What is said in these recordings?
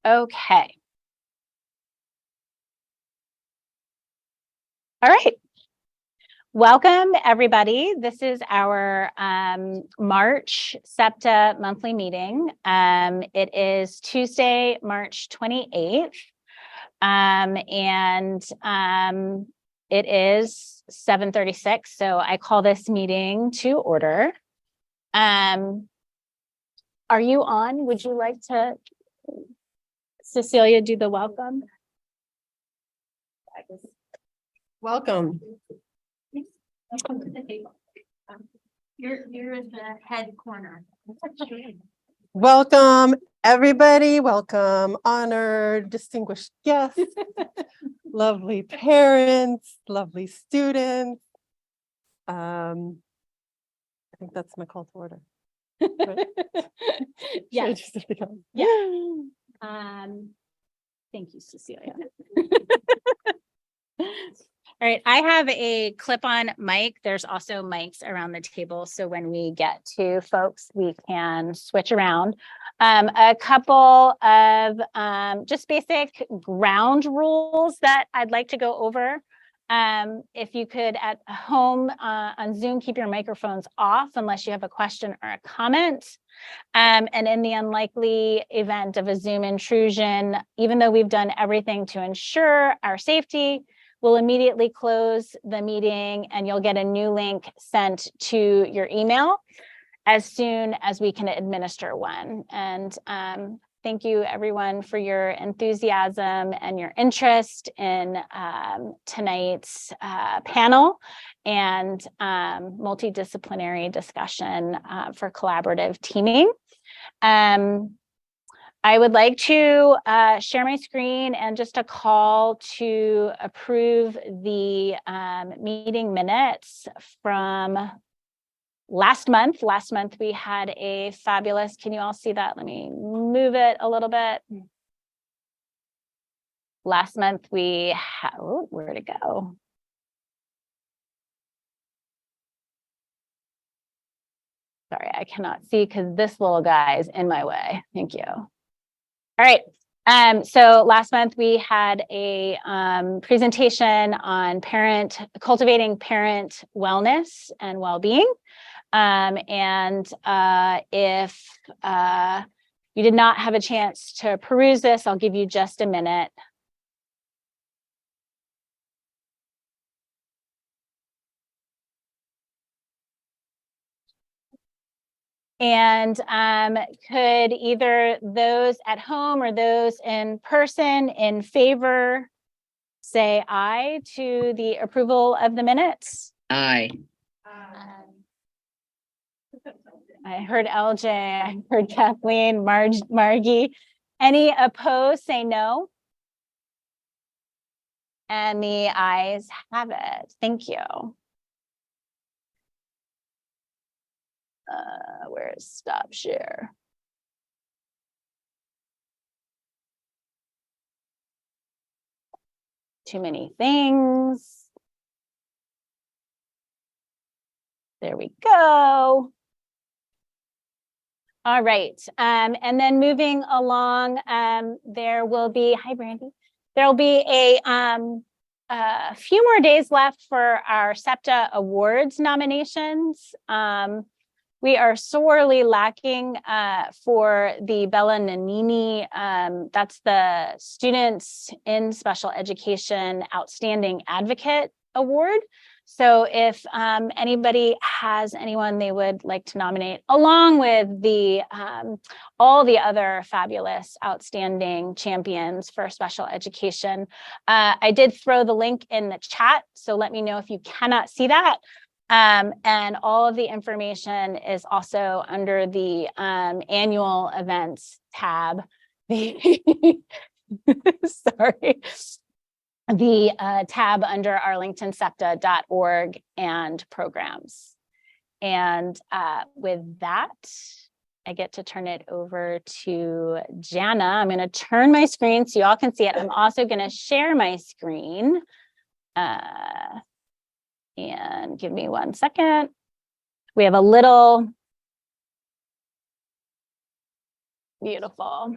Okay. All right. Welcome, everybody. This is our March SEPTA monthly meeting. It is Tuesday, March 28th, and it is 7:36. So I call this meeting to order. Are you on? Would you like to, Cecilia, do the welcome? Welcome. Welcome to the table. You're in the head corner. Welcome, everybody. Welcome, honored, distinguished guests, lovely parents, lovely students. I think that's my call to order. Right? Yeah. Should I just become- Thank you, Cecilia. All right, I have a clip-on mic. There's also mics around the table, so when we get to folks, we can switch around. A couple of just basic ground rules that I'd like to go over. If you could at home on Zoom, keep your microphones off unless you have a question or a comment. And in the unlikely event of a Zoom intrusion, even though we've done everything to ensure our safety, we'll immediately close the meeting and you'll get a new link sent to your email as soon as we can administer one. And thank you everyone for your enthusiasm and your interest in tonight's panel and multidisciplinary discussion for collaborative teaming. I would like to share my screen and just a call to approve the meeting minutes from last month. Last month we had a fabulous, can you all see that? Let me move it a little bit. Last month we had, oh, where'd it go? Sorry, I cannot see because this little guy is in my way. Thank you. All right. So last month we had a presentation on cultivating parent wellness and well-being. If you did not have a chance to peruse this, I'll give you just a minute. And could either those at home or those in person in favor say aye to the approval of the minutes? Aye. I heard LJ, I heard Kathleen, Margie. Any opposed, say no. And the ayes have it. Thank you. Where is stop share? Too many things. There we go. All right, and then moving along, there will be, hi Brandy, there will be a few more days left for our SEPTA Awards nominations. We are sorely lacking for the Bella Nanini, that's the Students in Special Education Outstanding Advocate Award. So if anybody has anyone they would like to nominate, along with the all the other fabulous, outstanding champions for special education, I did throw the link in the chat, so let me know if you cannot see that. And all of the information is also under the annual events tab. Sorry. The tab under arlingtonsepta.org and programs. And with that, I get to turn it over to Jana. I'm going to turn my screen so you all can see it. I'm also going to share my screen. And give me 1 second. We have a little beautiful.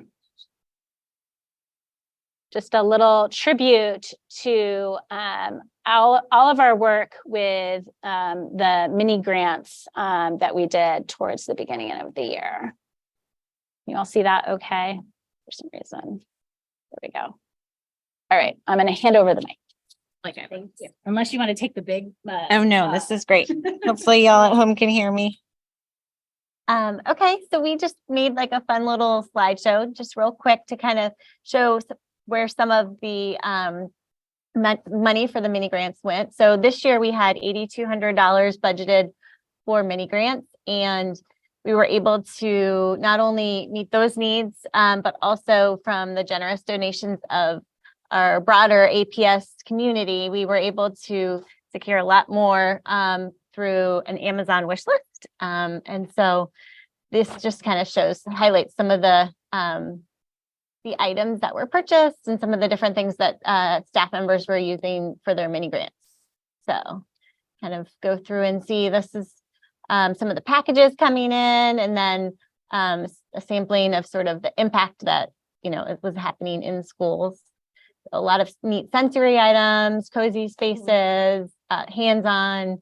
just a little tribute to all of our work with the mini grants that we did towards the beginning of the year. You all see that okay? For some reason. There we go. All right, I'm going to hand over the mic. Okay. Thank you. Unless you want to take the big. Oh, no, this is great. Hopefully y'all at home can hear me. Okay, so we just made like a fun little slideshow, just real quick to kind of show where some of the money for the mini grants went. So this year we had $8,200 budgeted for mini grants, and we were able to not only meet those needs, but also from the generous donations of our broader APS community, we were able to secure a lot more through an Amazon wish list. And so this just kind of highlights some of the items that were purchased and some of the different things that staff members were using for their mini grants. So kind of go through and see, this is some of the packages coming in, and then a sampling of sort of the impact that, it was happening in schools. A lot of neat sensory items, cozy spaces, hands-on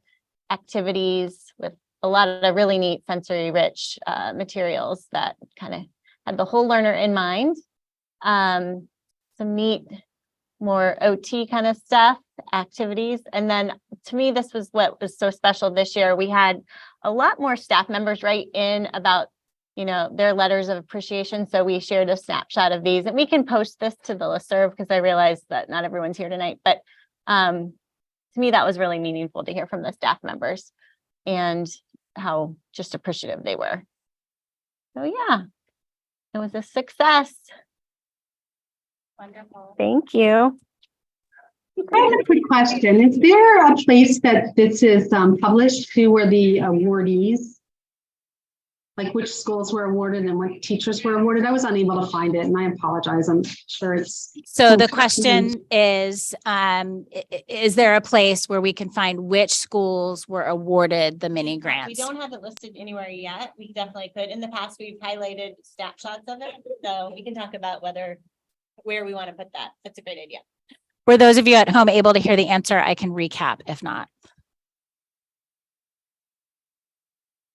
activities with a lot of really neat sensory rich materials that kind of had the whole learner in mind. Some neat, more OT kind of stuff, activities. And then to me, this was what was so special this year. We had a lot more staff members write in about, their letters of appreciation. So we shared a snapshot of these, and we can post this to the listserv because I realized that not everyone's here tonight. But to me, that was really meaningful to hear from the staff members and how just appreciative they were. So yeah, it was a success. Wonderful. Thank you. I have a quick question. Is there a place that this is published to where the awardees, like which schools were awarded and what teachers were awarded? I was unable to find it, and I apologize. I'm sure it's. So the question is there a place where we can find which schools were awarded the mini grants? We don't have it listed anywhere yet. We definitely could. In the past, we've highlighted snapshots of it. So we can talk about where we want to put that. That's a great idea. Were those of you at home able to hear the answer? I can recap if not.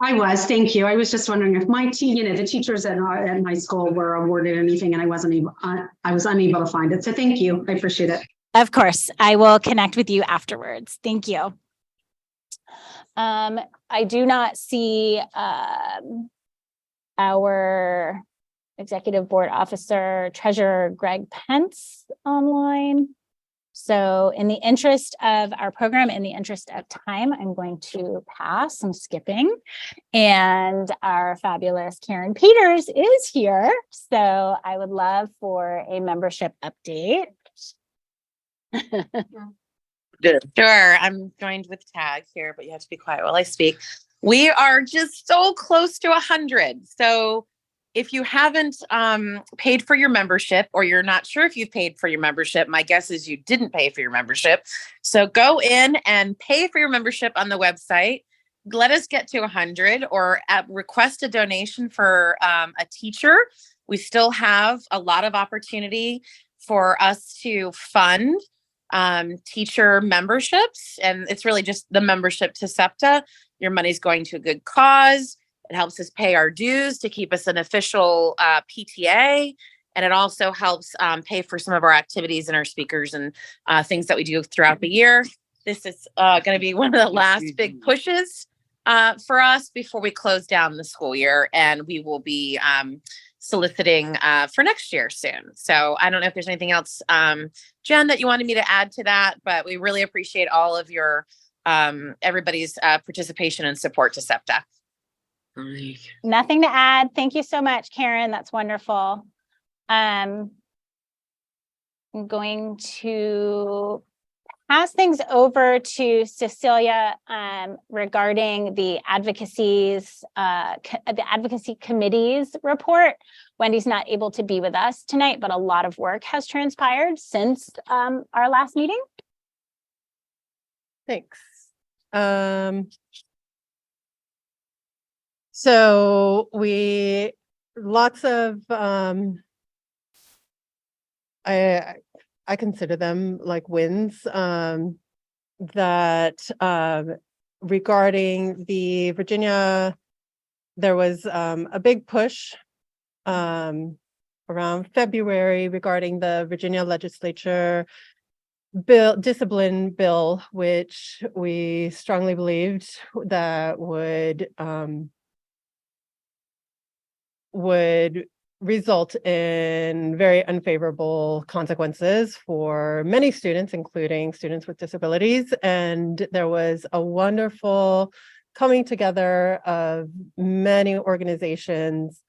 I was, thank you. I was just wondering if my team, the teachers at my school were awarded anything, and I was unable to find it. So thank you. I appreciate it. Of course, I will connect with you afterwards. Thank you. I do not see our Executive Board Officer, Treasurer Greg Pence online. So in the interest of our program, in the interest of time, I'm going to pass. I'm skipping. And our fabulous Karen Peters is here. So I would love for a membership update. Sure. I'm joined with Tag here, but you have to be quiet while I speak. We are just so close to 100. So if you haven't paid for your membership, or you're not sure if you've paid for your membership, my guess is you didn't pay for your membership. So go in and pay for your membership on the website. Let us get to 100, or request a donation for a teacher. We still have a lot of opportunity for us to fund teacher memberships. And it's really just the membership to SEPTA. Your money's going to a good cause. It helps us pay our dues to keep us an official PTA. And it also helps pay for some of our activities and our speakers and things that we do throughout the year. This is going to be one of the last big pushes for us before we close down the school year. And we will be soliciting for next year soon. So I don't know if there's anything else, Jen, that you wanted me to add to that, but we really appreciate all of your everybody's participation and support to SEPTA. Nothing to add. Thank you so much, Karen. That's wonderful. I'm going to pass things over to Cecilia regarding the advocacy committee's report. Wendy's not able to be with us tonight, but a lot of work has transpired since our last meeting. Thanks. So lots of I consider them like wins, that, regarding the Virginia, there was, a big push, around February regarding the Virginia legislature discipline bill, which we strongly believed that would result in very unfavorable consequences for many students, including students with disabilities. And there was a wonderful coming together of many organizations,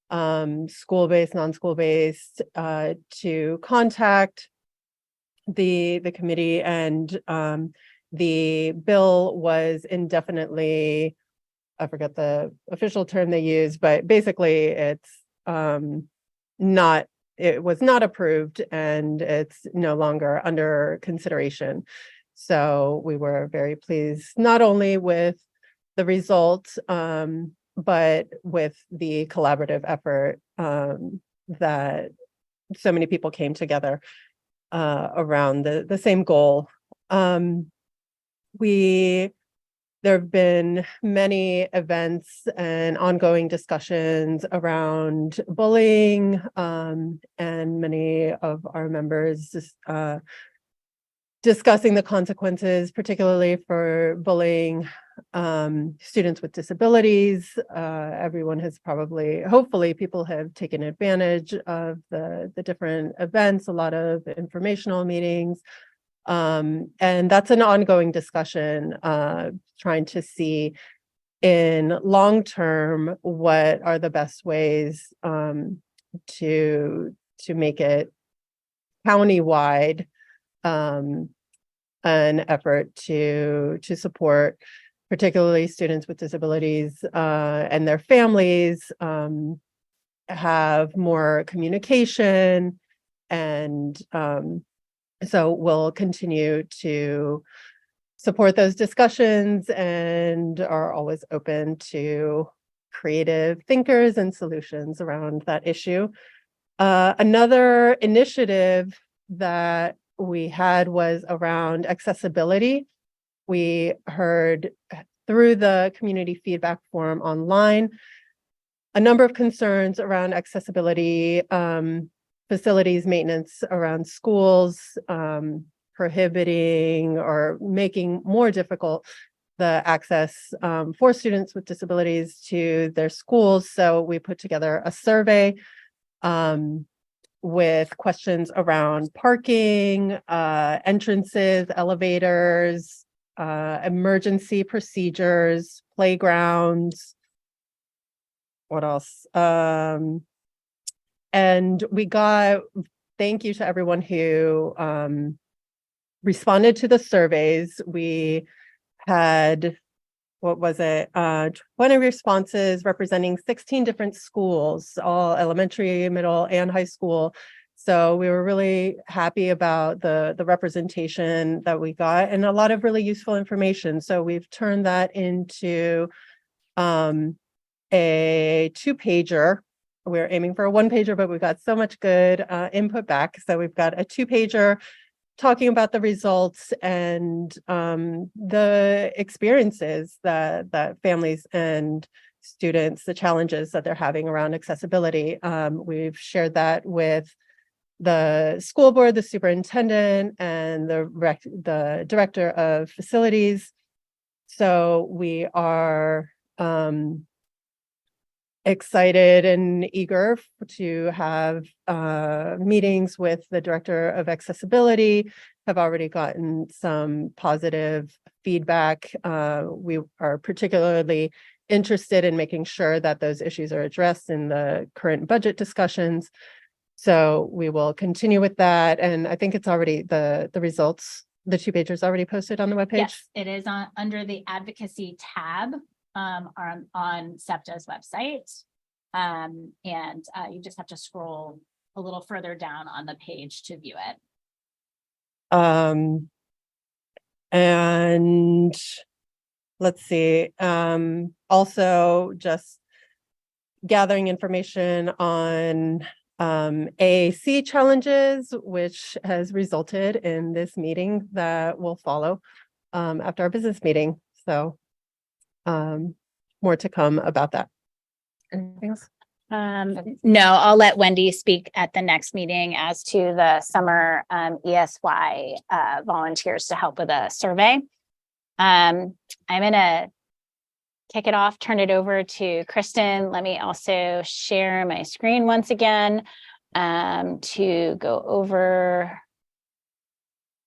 school-based, non-school-based, to contact the committee, and the bill was indefinitely, I forget the official term they use, but basically it's not, it was not approved and it's no longer under consideration. So we were very pleased, not only with the results, but with the collaborative effort that so many people came together around the same goal. There have been many events and ongoing discussions around bullying, and many of our members discussing the consequences, particularly for bullying students with disabilities. Everyone has probably, hopefully people have taken advantage of the different events, a lot of informational meetings. And that's an ongoing discussion, trying to see in long term what are the best ways to make it countywide, an effort to support particularly students with disabilities and their families, have more communication. And so we'll continue to support those discussions and are always open to creative thinkers and solutions around that issue. Another initiative that we had was around accessibility. We heard through the community feedback form online a number of concerns around accessibility, facilities maintenance around schools, prohibiting or making more difficult the access for students with disabilities to their schools. So we put together a survey with questions around parking, entrances, elevators, emergency procedures, playgrounds. What else? And we got, thank you to everyone who responded to the surveys. We had, what was it? 20 responses representing 16 different schools, all elementary, middle, and high school. So we were really happy about the representation that we got and a lot of really useful information. So we've turned that into a 2-pager. We're aiming for a 1-pager, but we've got so much good input back. So we've got a 2-pager talking about the results and the experiences that families and students, the challenges that they're having around accessibility. We've shared that with the school board, the superintendent, and the director of facilities. So we are excited and eager to have meetings with the director of accessibility, have already gotten some positive feedback. We are particularly interested in making sure that those issues are addressed in the current budget discussions. So we will continue with that. And I think it's already the results, the 2-pagers already posted on the webpage. Yes, it is under the advocacy tab on SEPTA's website. And you just have to scroll a little further down on the page to view it. And let's see, also just gathering information on AAC challenges, which has resulted in this meeting that will follow after our business meeting. So more to come about that. Anything else? No, I'll let Wendy speak at the next meeting as to the summer ESY volunteers to help with a survey. I'm gonna kick it off, turn it over to Kristen. Let me also share my screen once again to go over.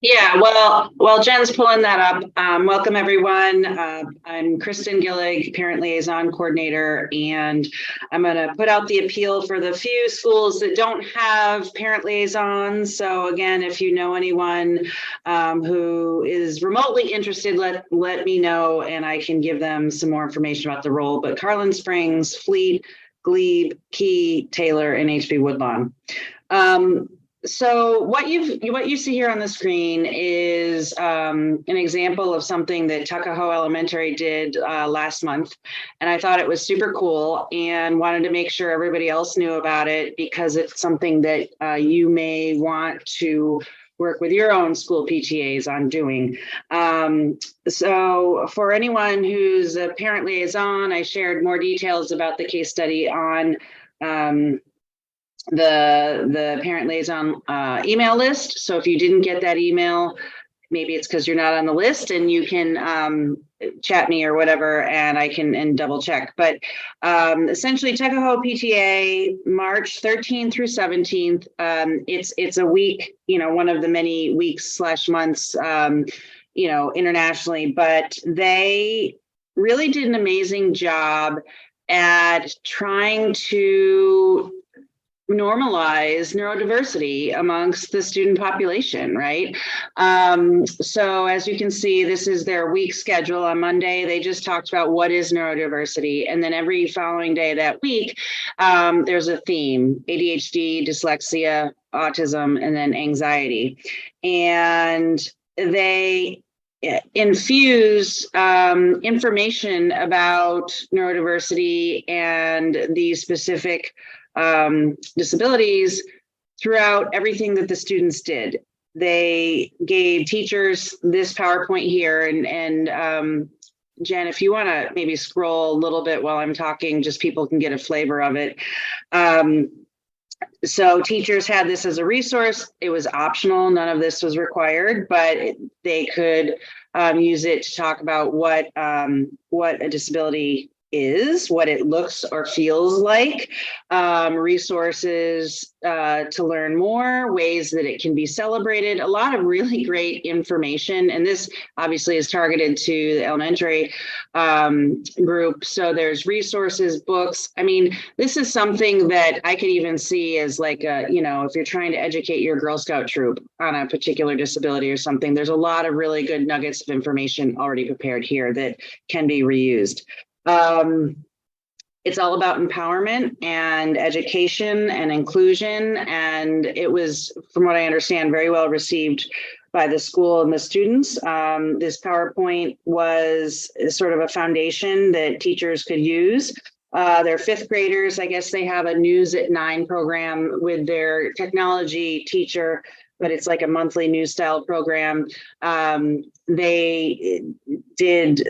Yeah, well, Jen's pulling that up. Welcome, everyone. I'm Kristen Gillig, Parent Liaison Coordinator, and I'm going to put out the appeal for the few schools that don't have parent liaisons. So again, if you know anyone who is remotely interested, let me know, and I can give them some more information about the role. But Carlin Springs, Fleet, Glebe, Key, Taylor, and HB Woodlawn. So what you see here on the screen is an example of something that Tuckahoe Elementary did last month, and I thought it was super cool and wanted to make sure everybody else knew about it because it's something that you may want to work with your own school PTAs on doing. So for anyone who's a parent liaison, I shared more details about the case study on the parent liaison email list. So if you didn't get that email, maybe it's because you're not on the list, and you can chat me or whatever, and I can double check. But essentially, Tuckahoe PTA, March 13th through 17th. It's a week, one of the many weeks / months, internationally. But they really did an amazing job at trying to normalize neurodiversity amongst the student population, right? So as you can see, this is their week schedule. On Monday, they just talked about what is neurodiversity. And then every following day that week, there's a theme: ADHD, dyslexia, autism, and then anxiety. And they infuse information about neurodiversity and these specific disabilities throughout everything that the students did. They gave teachers this PowerPoint here, and Jen, if you want to maybe scroll a little bit while I'm talking, just people can get a flavor of it. So teachers had this as a resource. It was optional. None of this was required, but they could use it to talk about what a disability is, what it looks or feels like, resources to learn more, ways that it can be celebrated, a lot of really great information. And this obviously is targeted to the elementary group. So there's resources, books. I mean, this is something that I could even see as like, if you're trying to educate your Girl Scout troop on a particular disability or something, there's a lot of really good nuggets of information already prepared here that can be reused. It's all about empowerment and education and inclusion. And it was, from what I understand, very well received by the school and the students. This PowerPoint was sort of a foundation that teachers could use. They're fifth graders. I guess they have a News at 9 program with their technology teacher, but it's like a monthly news style program. They did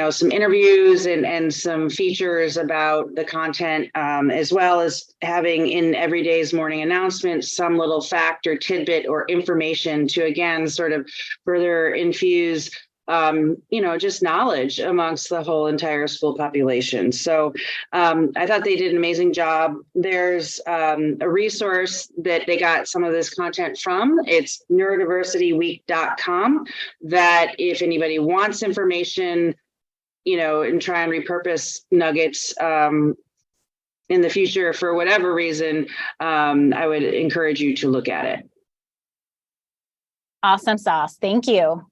some interviews and some features about the content, as well as having in every day's morning announcement some little fact or tidbit or information to, again, sort of further infuse, just knowledge amongst the whole entire school population. So I thought they did an amazing job. There's a resource that they got some of this content from. It's neurodiversityweek.com, that if anybody wants information, and try and repurpose nuggets in the future for whatever reason, I would encourage you to look at it. Awesome sauce. Thank you.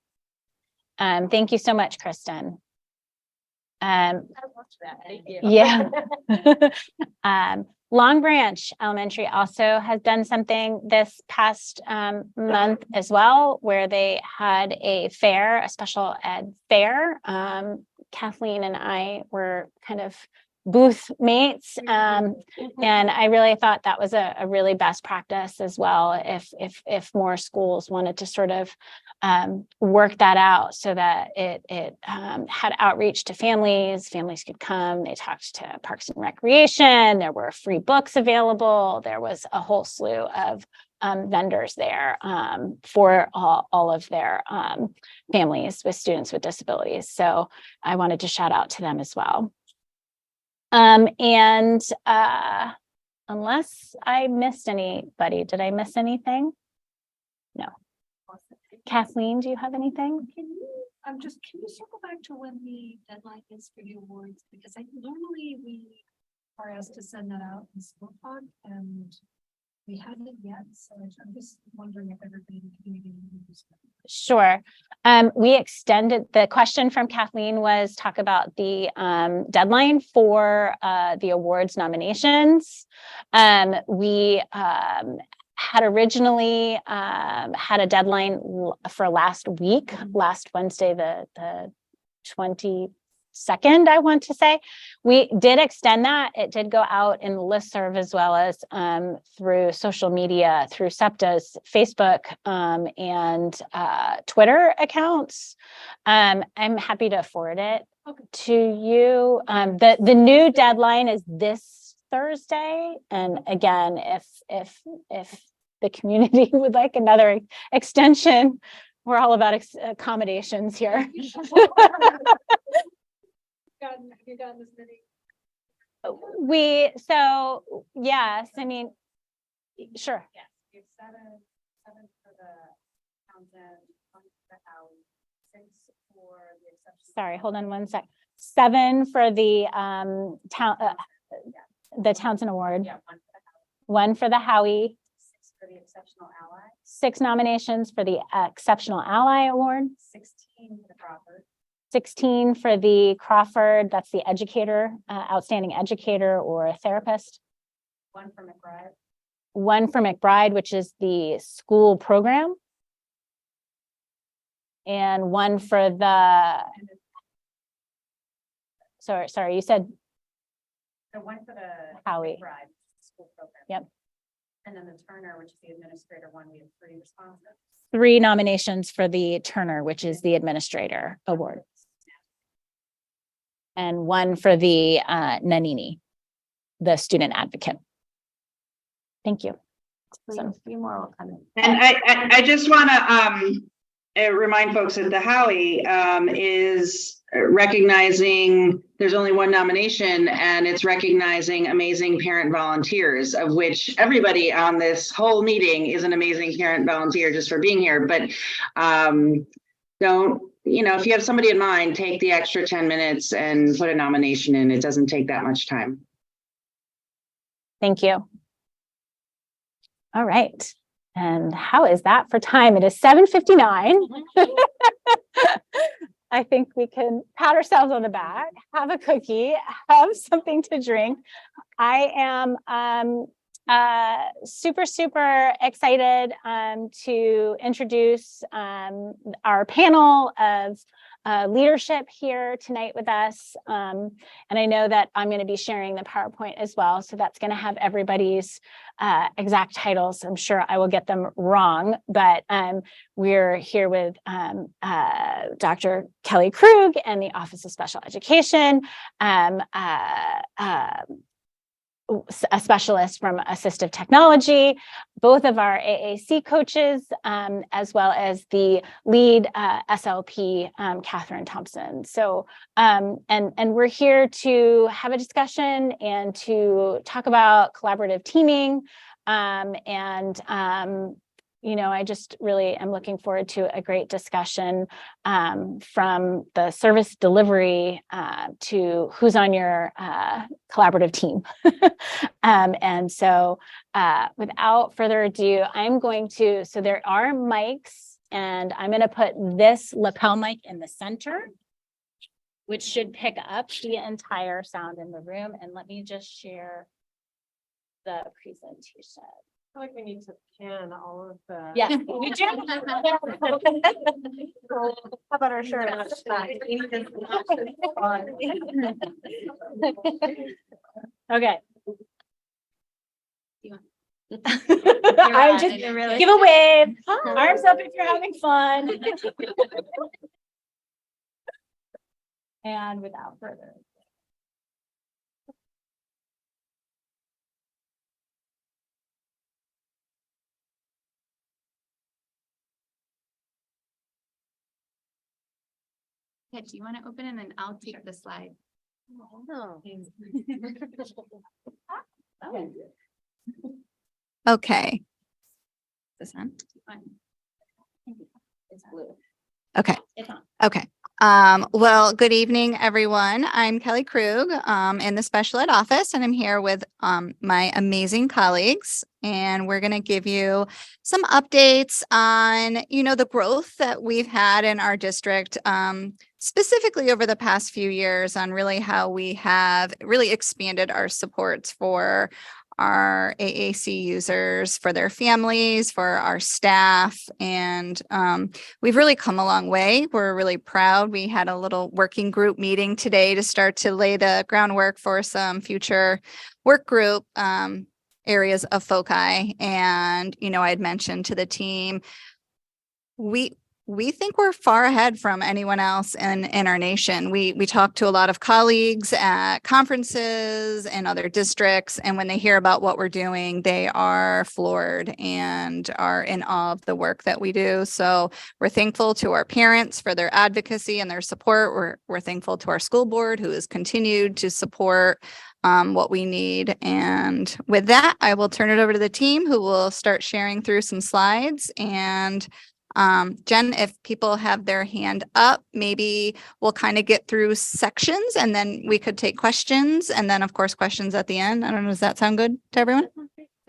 Thank you so much, Kristen. Yeah. Long Branch Elementary also has done something this past month as well, where they had a fair, a special ed fair. Kathleen and I were kind of booth mates. And I really thought that was a really best practice as well. If more schools wanted to sort of work that out so that it had outreach to families could come. They talked to Parks and Recreation. There were free books available. There was a whole slew of vendors there for all of their families with students with disabilities. So I wanted to shout out to them as well. Unless I missed anybody, did I miss anything? No. Kathleen, do you have anything? Can you circle back to when the deadline is for the awards? Because normally we are asked to send that out in school talk and we haven't yet. So I'm just wondering if everybody in the community knows. Sure. We extended, the question from Kathleen was talk about the deadline for the awards nominations. We had originally had a deadline for last week, last Wednesday, the 22nd, I want to say. We did extend that. It did go out in the listserv as well as through social media, through SEPTA's Facebook and Twitter accounts. I'm happy to forward it to you. The new deadline is this Thursday. And again, if the community would like another extension, we're all about accommodations here. Have you gotten this many? So yes, I mean, sure. Yes, we have seven for the Townsend, 1 for the Howie, 6 for the exception. Sorry, hold on one sec. 7 for the the Townsend Award. Yeah, 1 for the Howie. 6 for the exceptional ally. 6 nominations for the Exceptional Ally Award. 16 for the Crawford. 16 for the Crawford, that's the educator, outstanding educator or therapist. 1 for McBride. 1 for McBride, which is the school program. And 1 for the, sorry, you said The 1 for the Howie. McBride school program. Yep. And then the Turner, which is the administrator one, we have 3 responses. 3 nominations for the Turner, which is the administrator award. And 1 for the Nanini, the student advocate. Thank you. A few more will come in. And I just want to remind folks that the Howie is recognizing there's only 1 nomination, and it's recognizing amazing parent volunteers, of which everybody on this whole meeting is an amazing parent volunteer just for being here. But don't, if you have somebody in mind, take the extra 10 minutes and put a nomination in. It doesn't take that much time. Thank you. All right. And how is that for time? It is 7:59. I think we can pat ourselves on the back, have a cookie, have something to drink. I am super excited to introduce our panel of leadership here tonight with us. And I know that I'm going to be sharing the PowerPoint as well. So that's going to have everybody's exact titles. I'm sure I will get them wrong, but we're here with Dr. Kelly Krug and the Office of Special Education, a specialist from assistive technology, both of our AAC coaches, as well as the lead SLP, Catherine Thompson. So, and we're here to have a discussion and to talk about collaborative teaming. I just really am looking forward to a great discussion from the service delivery to who's on your collaborative team. And so without further ado, I'm going to, so there are mics, and I'm going to put this lapel mic in the center, which should pick up the entire sound in the room. And let me just share the presentation. feel like we need to pan all of the. Yeah, we do. How about our shirt? Okay. I'm just, give a wave, arms up if you're having fun. And without further. Yeah, do you want to open and then I'll take the slide? Okay. This one? It's blue. Okay. It's on. Okay. Well, good evening, everyone. I'm Kelly Krug, in the special ed office, and I'm here with, my amazing colleagues. And we're going to give you some updates on, the growth that we've had in our district, specifically over the past few years on really how we have really expanded our supports for our AAC users, for their families, for our staff, and we've really come a long way. We're really proud. We had a little working group meeting today to start to lay the groundwork for some future work group areas of foci. And, I had mentioned to the team, we think we're far ahead from anyone else in our nation. We talk to a lot of colleagues at conferences and other districts, and when they hear about what we're doing, they are floored and are in awe of the work that we do. So we're thankful to our parents for their advocacy and their support. We're thankful to our school board who has continued to support what we need. And with that, I will turn it over to the team who will start sharing through some slides. And Jen, if people have their hand up, maybe we'll kind of get through sections and then we could take questions and then of course questions at the end. I don't know. Does that sound good to everyone?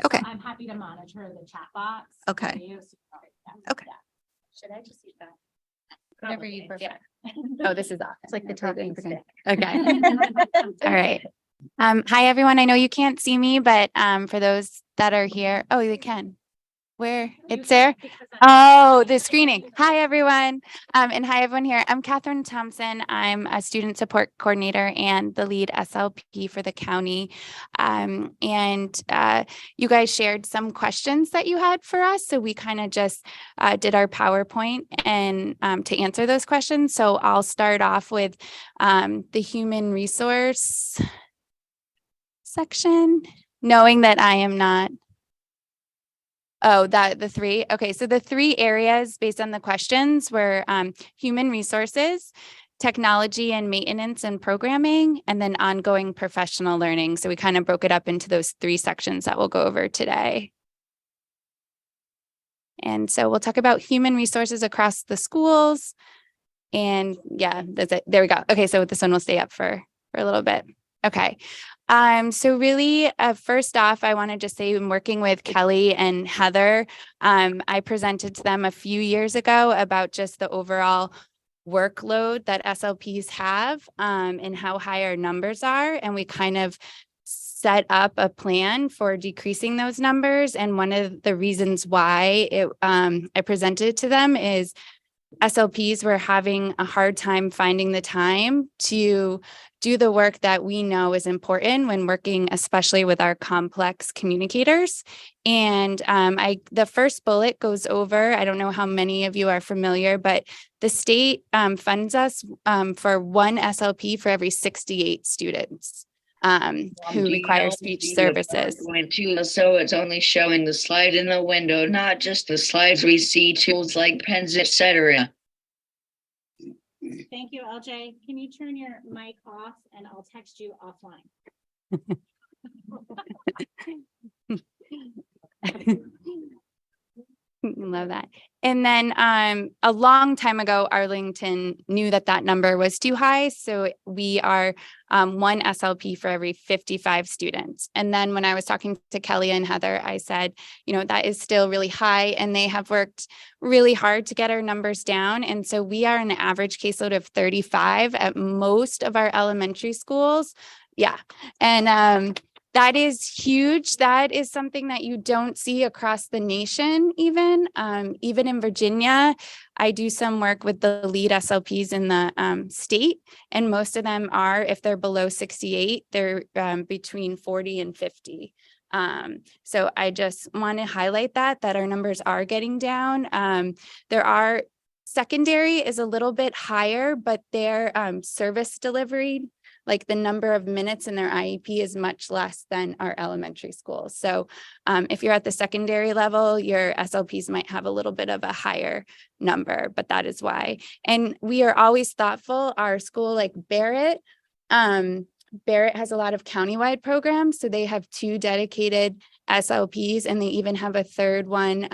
Okay. I'm happy to monitor the chat box. Okay. for you, so- Okay. Yeah. Should I just use that? Whatever you Probably, prefer. yeah. Oh, this is off. It's like the talking stick. Okay. All right. Hi, everyone. I know you can't see me, but for those that are here, oh, they can. Where it's there? Oh, the screening. Hi, everyone. And hi, everyone here. I'm Catherine Thompson. I'm a student support coordinator and the lead SLP for the county. And you guys shared some questions that you had for us. So we kind of just did our PowerPoint and to answer those questions. So I'll start off with the human resource section, knowing that I am not. Oh, the three. Okay. So the three areas based on the questions were human resources, technology and maintenance and programming, and then ongoing professional learning. So we kind of broke it up into those three sections that we'll go over today. And so we'll talk about human resources across the schools. And yeah, that's it. There we go. Okay. So this one will stay up for a little bit. Okay. So really, first off, I want to just say I'm working with Kelly and Heather. I presented to them a few years ago about just the overall workload that SLPs have and how high our numbers are. And we kind of set up a plan for decreasing those numbers. And one of the reasons why I presented to them is SLPs were having a hard time finding the time to do the work that we know is important when working, especially with our complex communicators. And the first bullet goes over, I don't know how many of you are familiar, but the state funds us for one SLP for every 68 students who require speech services. So it's only showing the slide in the window, not just the slides we see, tools like pens, etc. Thank you, LJ. Can you turn your mic off and I'll text you offline? Love that. And then a long time ago, Arlington knew that number was too high. So we are one SLP for every 55 students. And then when I was talking to Kelly and Heather, I said, that is still really high and they have worked really hard to get our numbers down. And so we are an average caseload of 35 at most of our elementary schools. Yeah. And That is huge. That is something that you don't see across the nation, even in Virginia. I do some work with the lead SLPs in the state, and most of them are, if they're below 68, they're between 40 and 50. So I just want to highlight that our numbers are getting down. Secondary is a little bit higher, but their service delivery, like the number of minutes in their IEP, is much less than our elementary schools. So if you're at the secondary level, your SLPs might have a little bit of a higher number, but that is why. And we are always thoughtful. Our school, like Barrett has a lot of countywide programs. So they have 2 dedicated SLPs, and they even have a third one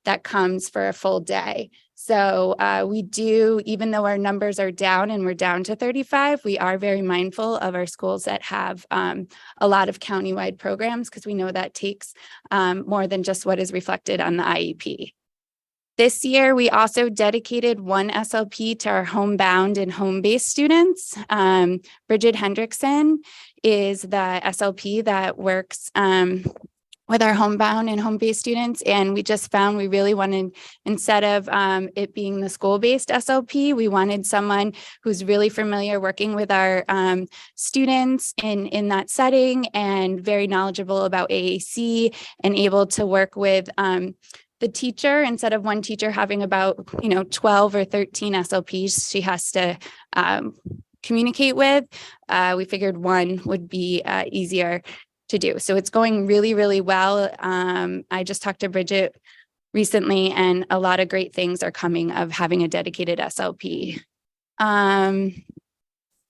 that comes for a full day. So we do, even though our numbers are down and we're down to 35, we are very mindful of our schools that have a lot of countywide programs, because we know that takes more than just what is reflected on the IEP. This year, we also dedicated 1 SLP to our homebound and home-based students. Bridget Hendrickson is the SLP that works with our homebound and home-based students. And we just found we really wanted, instead of it being the school-based SLP, we wanted someone who's really familiar working with our students in that setting, and very knowledgeable about AAC, and able to work with the teacher. Instead of one teacher having about 12 or 13 SLPs she has to communicate with, we figured 1 would be easier to do. So it's going really, really well. I just talked to Bridget recently, and a lot of great things are coming of having a dedicated SLP. And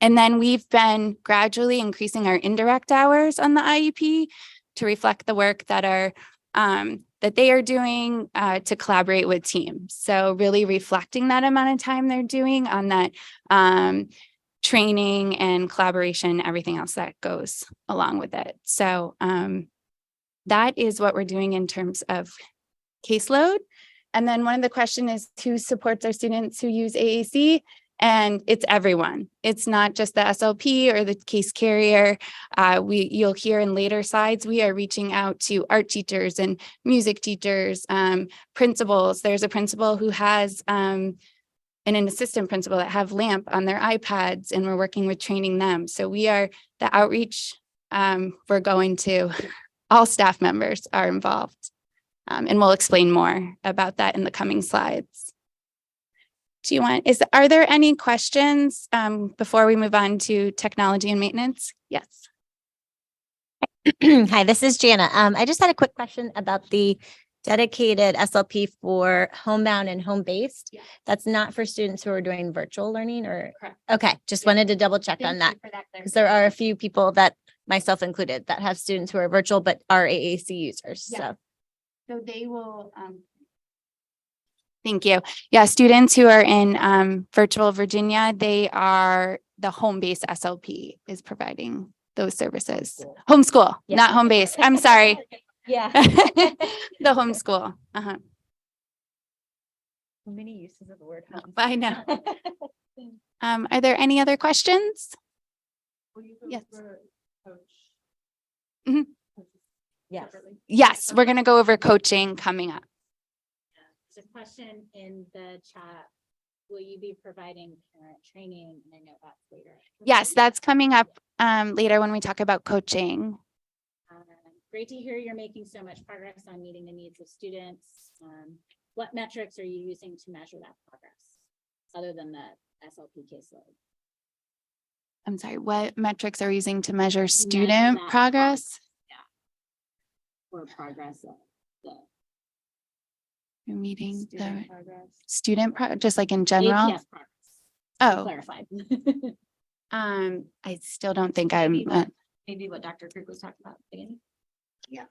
then we've been gradually increasing our indirect hours on the IEP to reflect the work that they are doing to collaborate with teams. So really reflecting that amount of time they're doing on that training and collaboration, everything else that goes along with it. So that is what we're doing in terms of caseload. And then one of the questions is, who supports our students who use AAC? And it's everyone. It's not just the SLP or the case carrier. You'll hear in later slides, we are reaching out to art teachers and music teachers, principals. There's a principal who has and an assistant principal that have LAMP on their iPads, and we're working with training them. So we are the outreach, we're going to, all staff members are involved. And we'll explain more about that in the coming slides. Are there any questions before we move on to technology and maintenance? Yes. Hi, this is Jana. I just had a quick question about the dedicated SLP for homebound and home-based. Yeah. That's not for students who are doing virtual learning, or? Correct. Okay, just wanted to double check on that, because there are a few people, that myself included, that have students who are virtual but are AAC users. Yeah. So So they will. Thank you. Yeah, students who are in virtual Virginia, they are the home-based SLP is providing those services. Homeschool, Yeah. not home-based. I'm sorry. yeah. The homeschool. Many uses of the word. I know. Are there any other questions? Yes. Mhm. Yes. Yes, we're going to go over coaching coming up. There's a question in the chat. Will you be providing parent training? And I know that's later. Yes, that's coming up later when we talk about coaching. Great to hear you're making so much progress on meeting the needs of students. What metrics are you using to measure that progress, other than the SLP caseload? I'm sorry, what metrics are we using to measure Measure student that progress? Yeah. Or progress of the You're meeting student the progress. just like in general? APS progress. Oh, Clarified. I still don't think I'm. Maybe what Dr. Krug was talking about at the beginning. Yeah.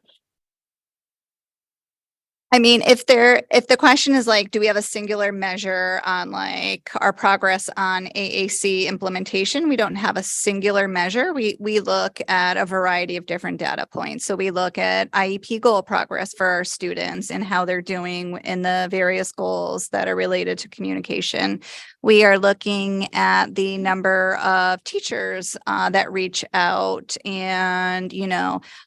I mean, if the question is like, do we have a singular measure on like our progress on AAC implementation? We don't have a singular measure. We look at a variety of different data points. So we look at IEP goal progress for our students and how they're doing in the various goals that are related to communication. We are looking at the number of teachers that reach out and,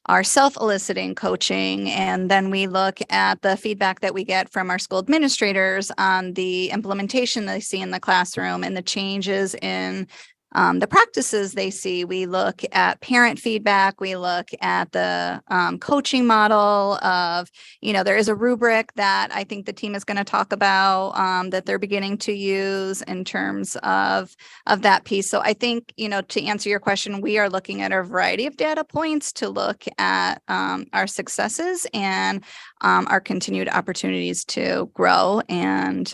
our self-eliciting coaching. And then we look at the feedback that we get from our school administrators on the implementation they see in the classroom and the changes in the practices they see. We look at parent feedback. We look at the coaching model of, there is a rubric that I think the team is going to talk about that they're beginning to use in terms of that piece. So I think, to answer your question, we are looking at a variety of data points to look at our successes and our continued opportunities to grow and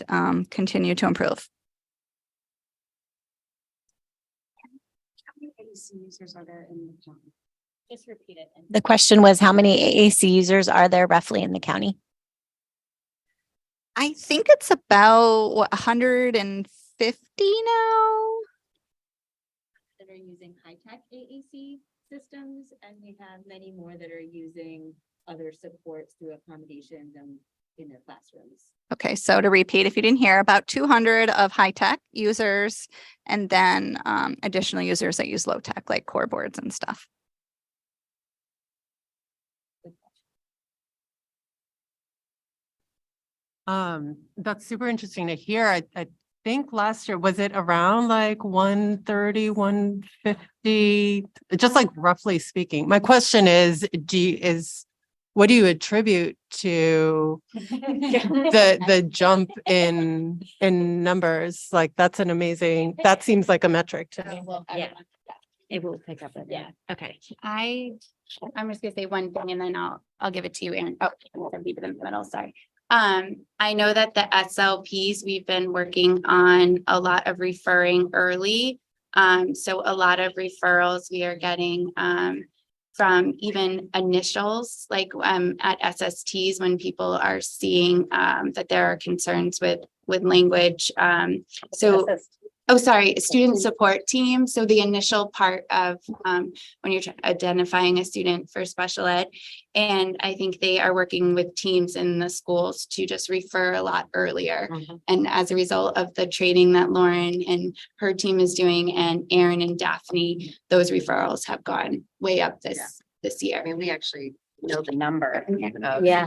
continue to improve. Users are there in the county? Just repeat it. The question was, how many AAC users are there roughly in the county? I think it's about 150 now. That are using high-tech AAC systems, and we have many more that are using other supports through accommodations and in their classrooms. Okay, so to repeat, if you didn't hear, about 200 of high-tech users, and then additional users that use low-tech, like core boards and stuff. That's super interesting to hear. I think last year, was it around like 130, 150, just like roughly speaking? My question is, what do you attribute to the jump in numbers? Like, that's an amazing, that seems like a metric to me. Yeah, it will pick up. Yeah. Okay. I'm just gonna say one thing and then I'll give it to you, Erin. Oh, I'll leave it in the middle, sorry. I know that the SLPs, we've been working on a lot of referring early. So a lot of referrals we are getting from even initials, like at SSTs, when people are seeing that there are concerns with language. Student support team. So the initial part of when you're identifying a student for special ed. And I think they are working with teams in the schools to just refer a lot earlier. And as a result of the training that Lauren and her team is doing, and Erin and Daphne, those referrals have gone way up this year. I mean, we actually know the number of Yeah.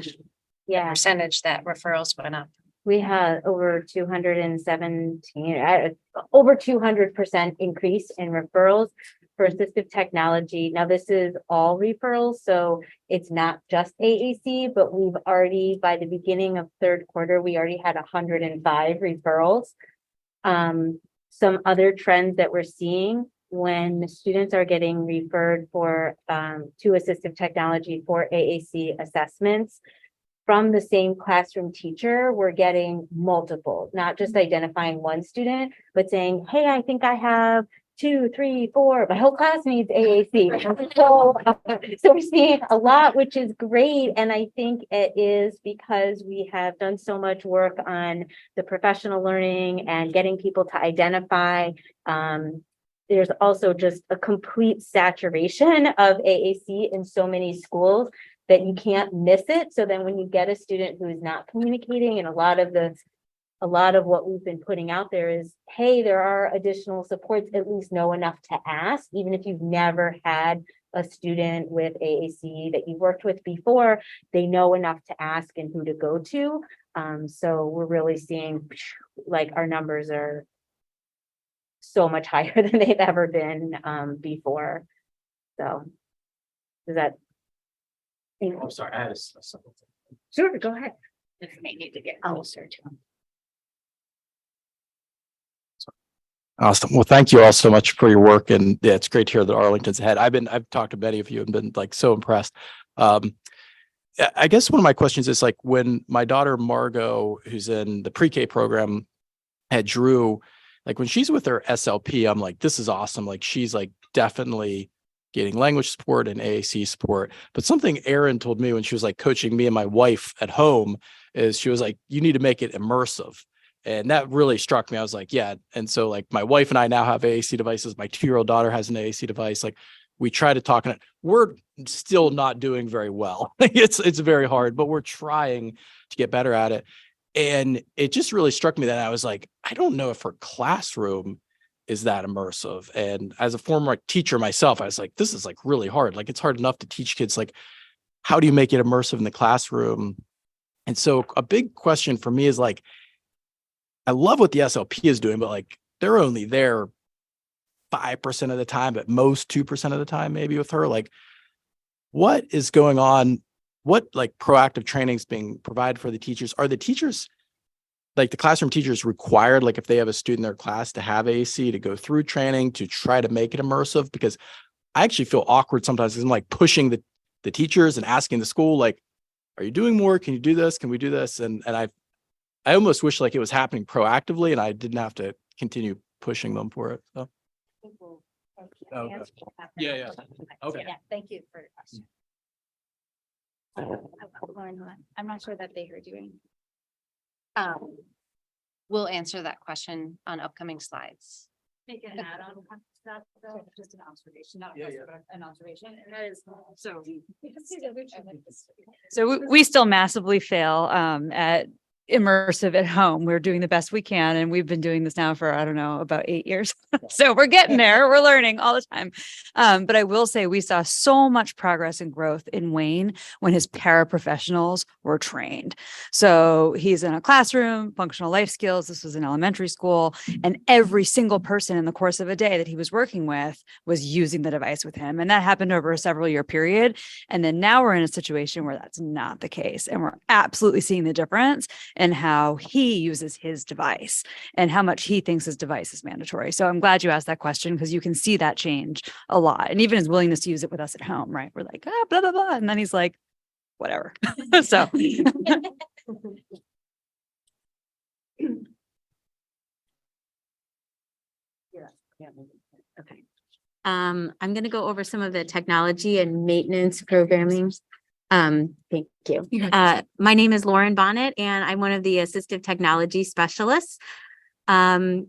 percentage that referrals went up. We had over 217, over 200% increase in referrals for assistive technology. Now, this is all referrals, so it's not just AAC, but we've already, by the beginning of third quarter, we already had 105 referrals. Some other trends that we're seeing when students are getting referred for to assistive technology for AAC assessments, from the same classroom teacher, we're getting multiple, not just identifying one student, but saying, hey, I think I have 2, 3, 4, my whole class needs AAC. So we're seeing a lot, which is great. And I think it is because we have done so much work on the professional learning and getting people to identify. There's also just a complete saturation of AAC in so many schools that you can't miss it. So then when you get a student who is not communicating, and a lot of what we've been putting out there is, hey, there are additional supports, at least know enough to ask, even if you've never had a student with AAC that you worked with before, they know enough to ask and who to go to. So we're really seeing like our numbers are so much higher than they've ever been before. So does that? I'm sorry, I had a simple thing. Sure, go ahead. This may need to get closer to them. Awesome. Well, thank you all so much for your work. And yeah, it's great to hear that Arlington's ahead. I've talked to many of you and been like so impressed. I guess one of my questions is like when my daughter Margot, who's in the pre-K program at Drew, like when she's with her SLP, I'm like, this is awesome. Like she's like definitely getting language support and AAC support. But something Erin told me when she was like coaching me and my wife at home is she was like, you need to make it immersive. And that really struck me. I was like, yeah. And so like my wife and I now have AAC devices. My 2-year-old daughter has an AAC device. Like we try to talk, and we're still not doing very well. It's very hard, but we're trying to get better at it. And it just really struck me that I was like, I don't know if her classroom is that immersive. And as a former teacher myself, I was like, this is like really hard. Like it's hard enough to teach kids, like, how do you make it immersive in the classroom? And so a big question for me is like, I love what the SLP is doing, but like they're only there 5% of the time, at most 2% of the time, maybe with her. Like, what is going on? What like proactive training is being provided for the teachers? Are the teachers, like the classroom teachers, required, like if they have a student in their class, to have AAC, to go through training to try to make it immersive? Because I actually feel awkward sometimes because I'm like pushing the teachers and asking the school, like, are you doing more? Can you do this? Can we do this? And I almost wish like it was happening proactively and I didn't have to continue pushing them for it. So. Okay. Yeah. Okay. Yeah, thank you for your question. Lauren, hold on. I'm not sure that they heard you. We'll answer that question on upcoming slides. Make an add-on to that, though, just an observation, not a question, but an observation, and that is, so. So we still massively fail at immersive at home. We're doing the best we can. And we've been doing this now for, I don't know, about 8 years. So we're getting there. We're learning all the time. But I will say we saw so much progress and growth in Wayne when his paraprofessionals were trained. So he's in a classroom, functional life skills. This was in elementary school. And every single person in the course of a day that he was working with was using the device with him. And that happened over a several-year period. And then now we're in a situation where that's not the case. And we're absolutely seeing the difference and how he uses his device and how much he thinks his device is mandatory. So I'm glad you asked that question because you can see that change a lot. And even his willingness to use it with us at home, right? We're like, blah, blah, blah. And then he's like, whatever. So. Okay. I'm going to go over some of the technology and maintenance programming. Thank you. My name is Lauren Bonnet, and I'm one of the assistive technology specialists. I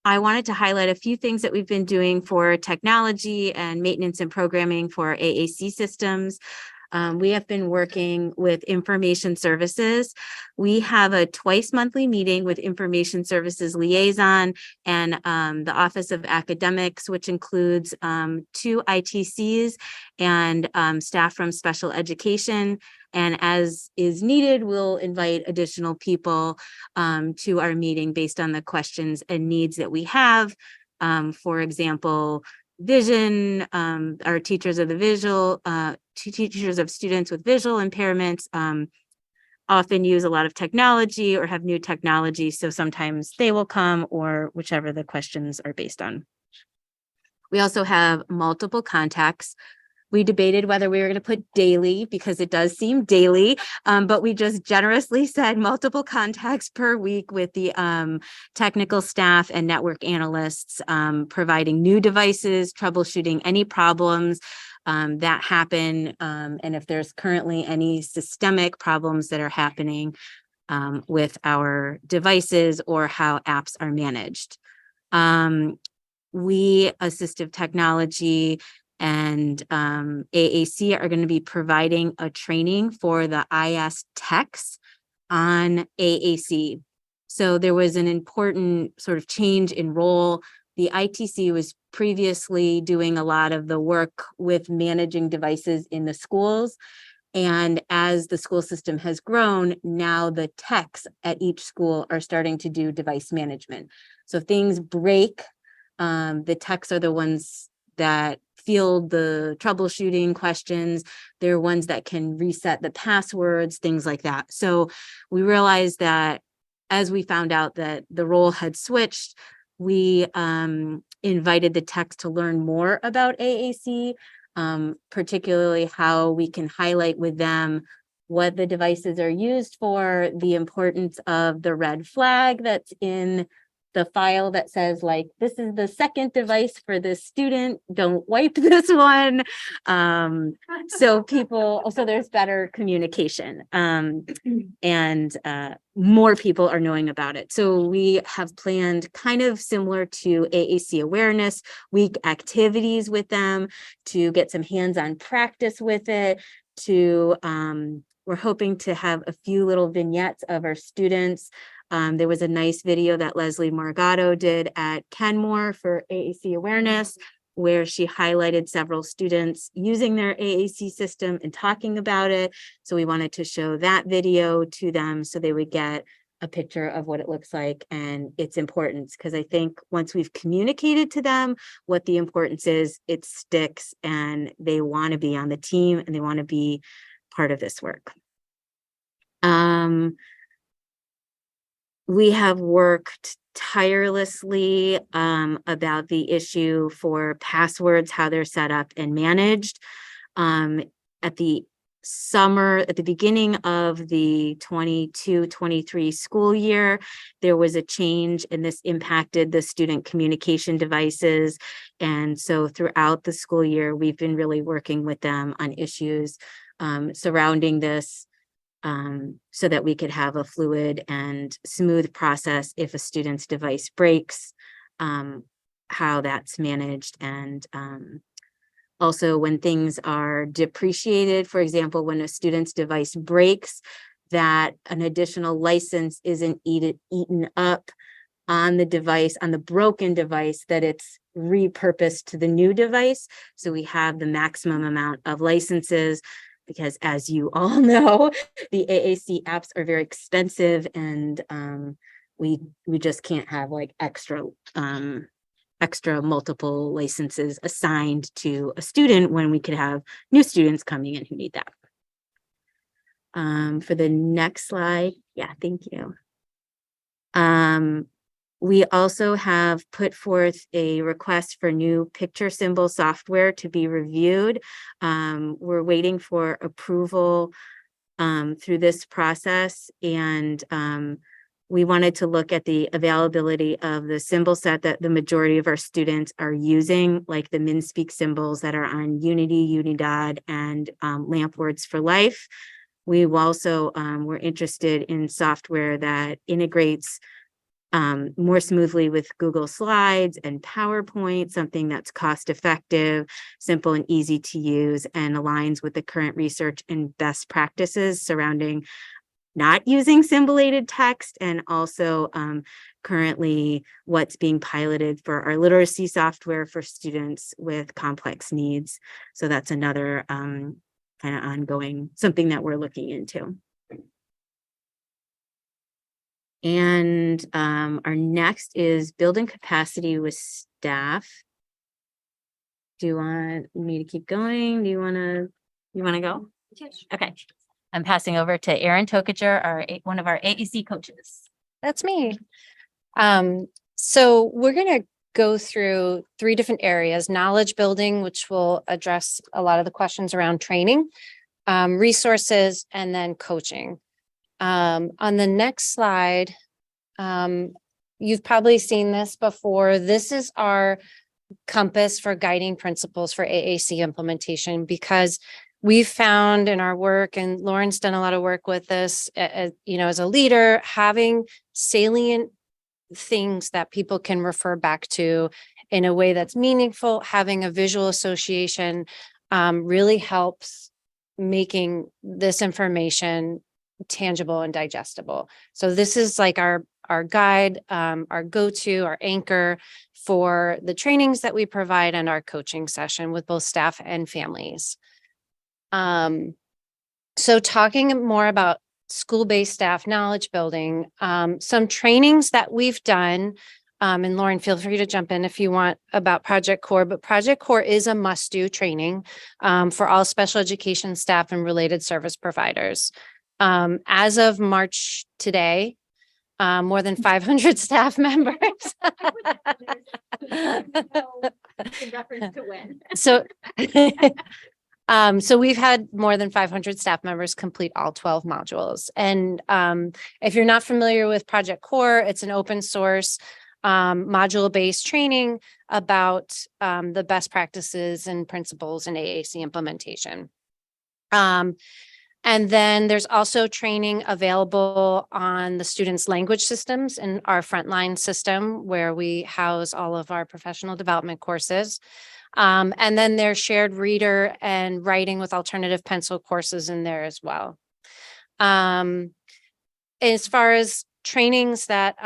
wanted to highlight a few things that we've been doing for technology and maintenance and programming for AAC systems. We have been working with information services. We have a twice monthly meeting with information services liaison and the Office of Academics, which includes 2 ITCs and staff from special education. And as is needed, we'll invite additional people to our meeting based on the questions and needs that we have. For example, vision, our teachers of the visual, teachers of students with visual impairments often use a lot of technology or have new technology. So sometimes they will come, or whichever the questions are based on. We also have multiple contacts. We debated whether we were going to put daily because it does seem daily, but we just generously said multiple contacts per week with the technical staff and network analysts, providing new devices, troubleshooting any problems that happen, and if there's currently any systemic problems that are happening with our devices or how apps are managed. We, Assistive Technology and AAC, are going to be providing a training for the IS techs on AAC. So there was an important sort of change in role. The ITC was previously doing a lot of the work with managing devices in the schools. And as the school system has grown, now the techs at each school are starting to do device management. So if things break, the techs are the ones that field the troubleshooting questions. They're ones that can reset the passwords, things like that. So we realized that as we found out that the role had switched, we invited the techs to learn more about AAC, particularly how we can highlight with them what the devices are used for, the importance of the red flag that's in the file that says like, this is the second device for this student, don't wipe this one. So there's better communication. And more people are knowing about it. So we have planned kind of similar to AAC Awareness Week activities with them to get some hands-on practice with it, we're hoping to have a few little vignettes of our students. There was a nice video that Leslie Margato did at Kenmore for AAC Awareness, where she highlighted several students using their AAC system and talking about it. So we wanted to show that video to them so they would get a picture of what it looks like and its importance. Because I think once we've communicated to them what the importance is, it sticks and they want to be on the team and they want to be part of this work. We have worked tirelessly about the issue for passwords, how they're set up and managed. At the beginning of the 22-23 school year, there was a change and this impacted the student communication devices. And so throughout the school year, we've been really working with them on issues surrounding this, so that we could have a fluid and smooth process if a student's device breaks, how that's managed. And also when things are depreciated, for example, when a student's device breaks, that an additional license isn't eaten up on the device, on the broken device, that it's repurposed to the new device. So we have the maximum amount of licenses, because as you all know, the AAC apps are very expensive, and we just can't have like extra multiple licenses assigned to a student when we could have new students coming in who need that. For the next slide, yeah, thank you. We also have put forth a request for new picture symbol software to be reviewed. We're waiting for approval through this process, and we wanted to look at the availability of the symbol set that the majority of our students are using, like the MinSpeak symbols that are on Unity, Unidad, and Lamp Words for Life. We also were interested in software that integrates more smoothly with Google Slides and PowerPoint, something that's cost effective, simple and easy to use, and aligns with the current research and best practices surrounding not using symbolated text, and also currently what's being piloted for our literacy software for students with complex needs. So that's another kind of ongoing, something that we're looking into. And our next is building capacity with staff. Do you want me to keep going? Do you want to go? Okay. I'm passing over to Erin Tokacher, one of our AAC coaches. That's me. So we're going to go through 3 different areas: knowledge building, which will address a lot of the questions around training, resources, and then coaching. On the next slide, you've probably seen this before. This is our compass for guiding principles for AAC implementation, because we've found in our work, and Lauren's done a lot of work with this, as a leader, having salient things that people can refer back to in a way that's meaningful, having a visual association really helps making this information tangible and digestible. So this is like our guide, our go-to, our anchor for the trainings that we provide and our coaching session with both staff and families. So talking more about school-based staff knowledge building, some trainings that we've done, and Lauren, feel free to jump in if you want, about Project Core, but Project Core is a must-do training for all special education staff and related service providers. As of March today, more than 500 staff members. In reference to when. So we've had more than 500 staff members complete all 12 modules. And if you're not familiar with Project Core, it's an open source module-based training about the best practices and principles in AAC implementation. And then there's also training available on the students' language systems in our frontline system where we house all of our professional development courses. And then there's shared reader and writing with alternative pencil courses in there as well. As far as trainings that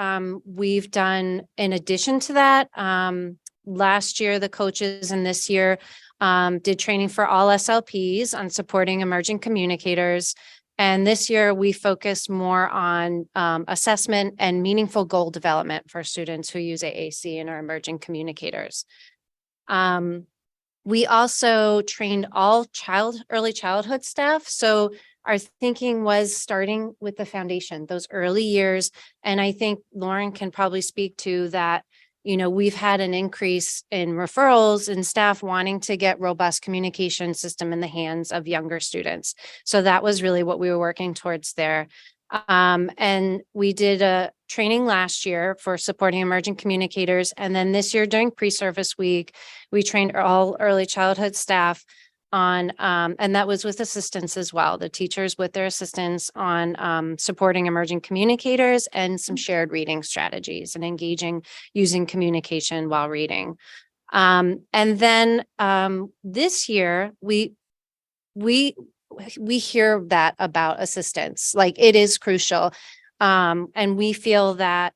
we've done in addition to that, last year, the coaches and this year did training for all SLPs on supporting emerging communicators. And this year we focused more on assessment and meaningful goal development for students who use AAC and are emerging communicators. We also trained all early childhood staff. So our thinking was starting with the foundation, those early years. And I think Lauren can probably speak to that. You know, we've had an increase in referrals and staff wanting to get robust communication system in the hands of younger students. So that was really what we were working towards there. And we did a training last year for supporting emerging communicators. And then this year during pre-service week, we trained all early childhood staff on, and that was with assistants as well, the teachers with their assistants on supporting emerging communicators and some shared reading strategies and engaging using communication while reading. And then this year, we hear that about assistance, like it is crucial. And we feel that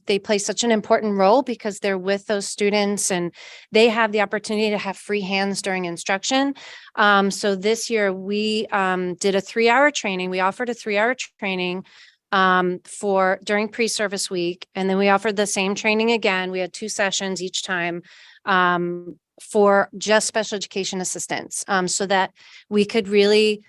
they play such an important role because they're with those students and they have the opportunity to have free hands during instruction. So this year we did a 3-hour training. We offered a 3-hour training during pre-service week. And then we offered the same training again. We had 2 sessions each time for just special education assistants so that we could really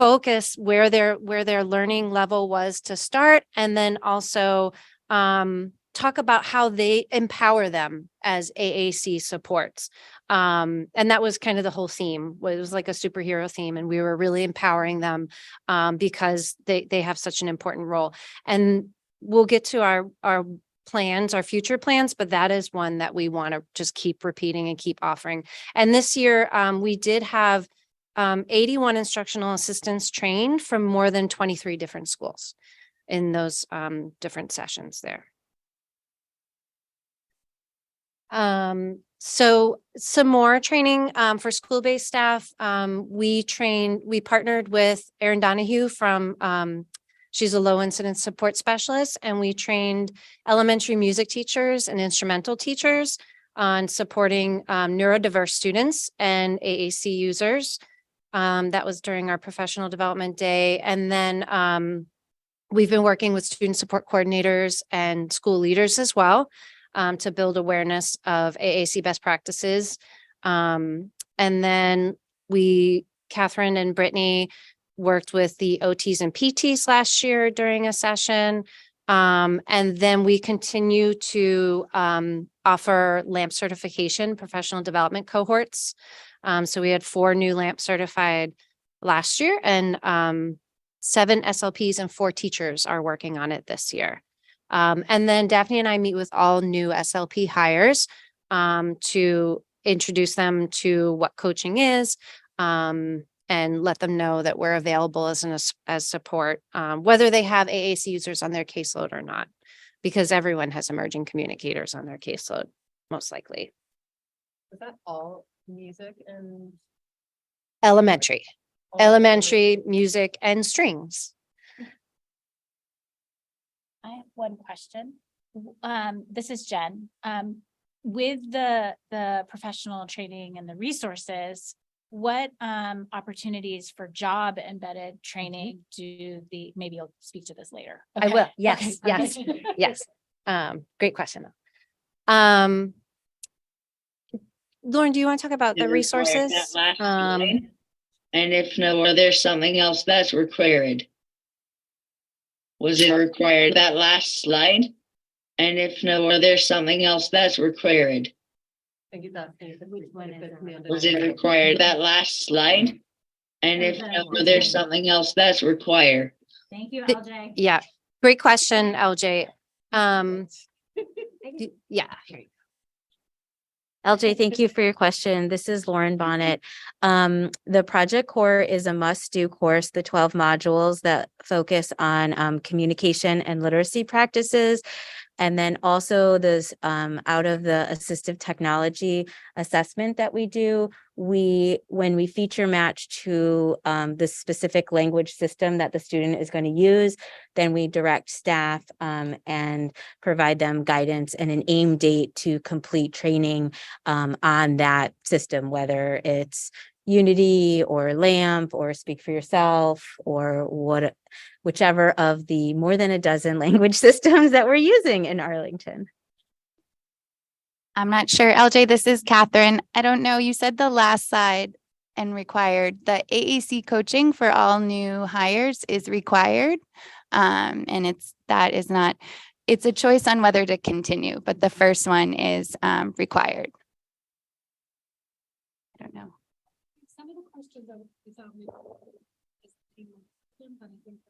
focus where their learning level was to start, and then also talk about how they empower them as AAC supports. And that was kind of the whole theme. It was like a superhero theme, and we were really empowering them because they have such an important role. And we'll get to our plans, our future plans, but that is one that we want to just keep repeating and keep offering. And this year we did have 81 instructional assistants trained from more than 23 different schools in those different sessions there. So some more training for school-based staff. We partnered with Erin Donahue from, she's a low incidence support specialist, and we trained elementary music teachers and instrumental teachers on supporting neurodiverse students and AAC users. That was during our professional development day. And then we've been working with student support coordinators and school leaders as well to build awareness of AAC best practices. And then Catherine and Brittany worked with the OTs and PTs last year during a session. And then we continue to offer LAMP certification professional development cohorts. So we had 4 new LAMP certified last year, and 7 SLPs and 4 teachers are working on it this year. And then Daphne and I meet with all new SLP hires to introduce them to what coaching is and let them know that we're available as support, whether they have AAC users on their caseload or not, because everyone has emerging communicators on their caseload, most likely. Is that all music and Elementary music and strings. I have one question. This is Jen. With the professional training and the resources, what opportunities for job embedded training maybe you'll speak to this later. I will. Yes, yes, yes. Great question. Lauren, do you want to talk about the resources? And if no, or there's something else that's required. Was it required that last slide? And if no, or there's something else that's required. Was it required that last slide? And if no, or there's something else that's required. Thank you, LJ. Yeah, great question, LJ. Yeah. LJ, thank you for your question. This is Lauren Bonnet. The Project Core is a must-do course, the 12 modules that focus on communication and literacy practices. And then also this out of the assistive technology assessment that we do, when we feature match to the specific language system that the student is going to use, then we direct staff and provide them guidance and an aim date to complete training on that system, whether it's Unity or LAMP or Speak for Yourself or whichever of the more than a dozen language systems that we're using in Arlington. I'm not sure. LJ, this is Catherine. I don't know. You said the last slide and required. The AAC coaching for all new hires is required. And it's a choice on whether to continue, but the first one is required. I don't know. Some of the questions are without me, but I think that's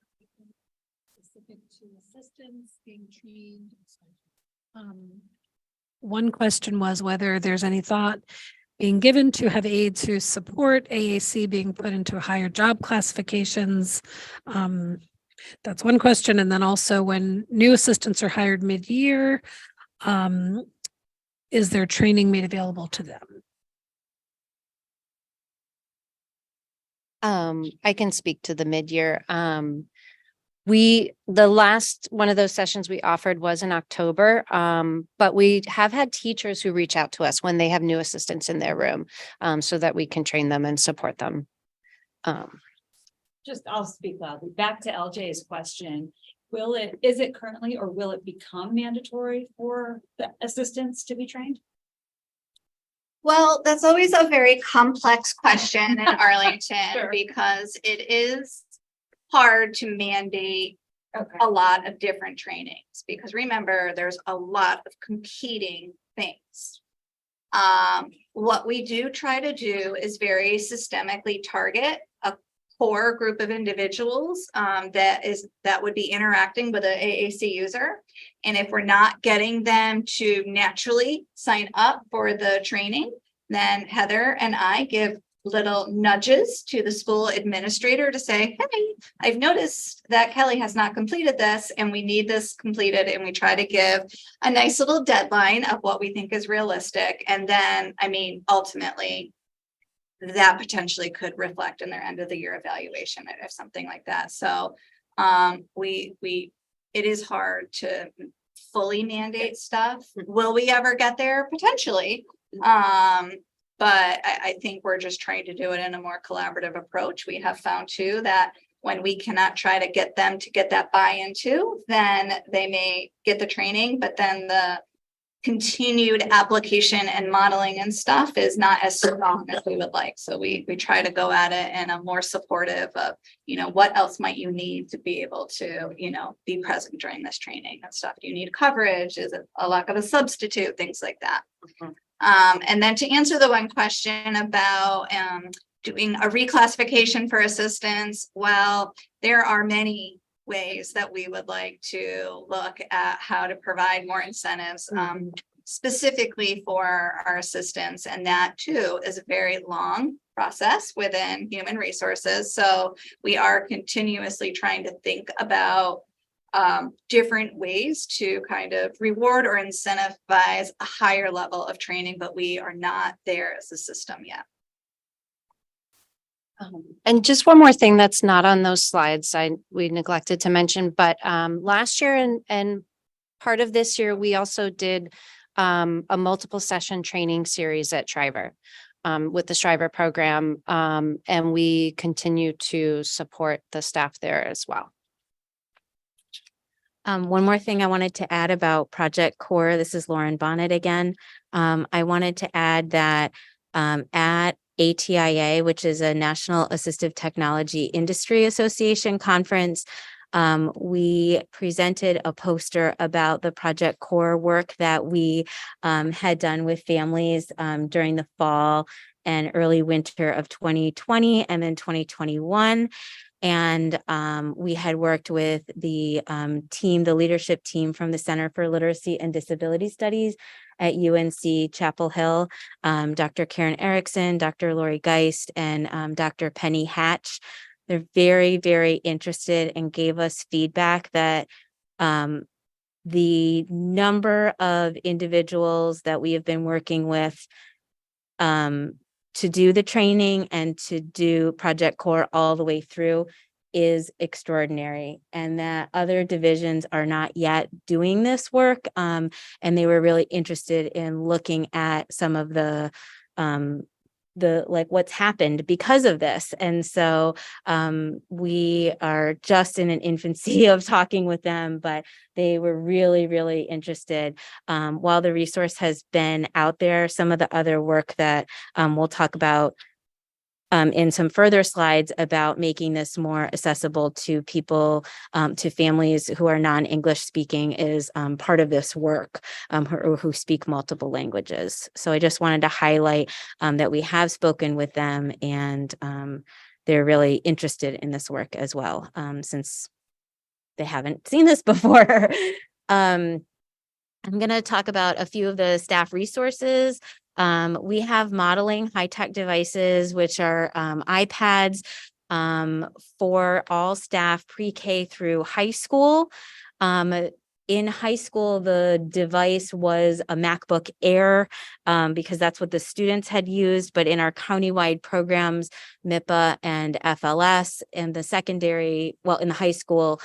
specific to assistants being trained. One question was whether there's any thought being given to have aides who support AAC being put into higher job classifications. That's one question. And then also when new assistants are hired mid-year, is there training made available to them? I can speak to the mid-year. The last one of those sessions we offered was in October, but we have had teachers who reach out to us when they have new assistants in their room, so that we can train them and support them. I'll speak loudly. Back to LJ's question. Is it currently or will it become mandatory for the assistants to be trained? Well, that's always a very complex question in Arlington Sure. because it is hard to mandate a lot of different trainings because remember, there's a lot of competing things. What we do try to do is very systemically target a core group of individuals that would be interacting with an AAC user. And if we're not getting them to naturally sign up for the training, then Heather and I give little nudges to the school administrator to say, hey, I've noticed that Kelly has not completed this and we need this completed. And we try to give a nice little deadline of what we think is realistic. And then, ultimately, that potentially could reflect in their end of the year evaluation or something like that. So it is hard to fully mandate stuff. Will we ever get there? Potentially. But I think we're just trying to do it in a more collaborative approach. We have found too that when we cannot try to get them to get that buy-in too, then they may get the training, but then the continued application and modeling and stuff is not as strong as we would like. So we try to go at it in a more supportive of, what else might you need to be able to, be present during this training and stuff. Do you need coverage? Is it a lack of a substitute? Things like that. Mm-hmm. And then to answer the one question about doing a reclassification for assistants, well, there are many ways that we would like to look at how to provide more incentives specifically for our assistants. And that too is a very long process within human resources. So we are continuously trying to think about different ways to kind of reward or incentivize a higher level of training, but we are not there as a system yet. And just one more thing that's not on those slides we neglected to mention, but last year and part of this year, we also did a multiple session training series at Shriver with the Shriver program, and we continue to support the staff there as well. One more thing I wanted to add about Project Core. This is Lauren Bonnet again. I wanted to add that at ATIA, which is a National Assistive Technology Industry Association conference, we presented a poster about the Project Core work that we had done with families during the fall and early winter of 2020 and then 2021. And we had worked with the team, the leadership team from the Center for Literacy and Disability Studies at UNC Chapel Hill, Dr. Karen Erickson, Dr. Lori Geist, and Dr. Penny Hatch. They're very, very interested and gave us feedback that the number of individuals that we have been working with to do the training and to do Project Core all the way through is extraordinary, and that other divisions are not yet doing this work. And they were really interested in looking at some of the like what's happened because of this. And so we are just in an infancy of talking with them, but they were really, really interested. While the resource has been out there, some of the other work that we'll talk about in some further slides about making this more accessible to people, to families who are non-English speaking is part of this work, who speak multiple languages. So I just wanted to highlight that we have spoken with them, and they're really interested in this work as well, since they haven't seen this before. I'm going to talk about a few of the staff resources. We have modeling high-tech devices, which are iPads for all staff pre-K through high school. In high school, the device was a MacBook Air because that's what the students had used. But in our countywide programs, MIPA and FLS, and the secondary, well, in the high school,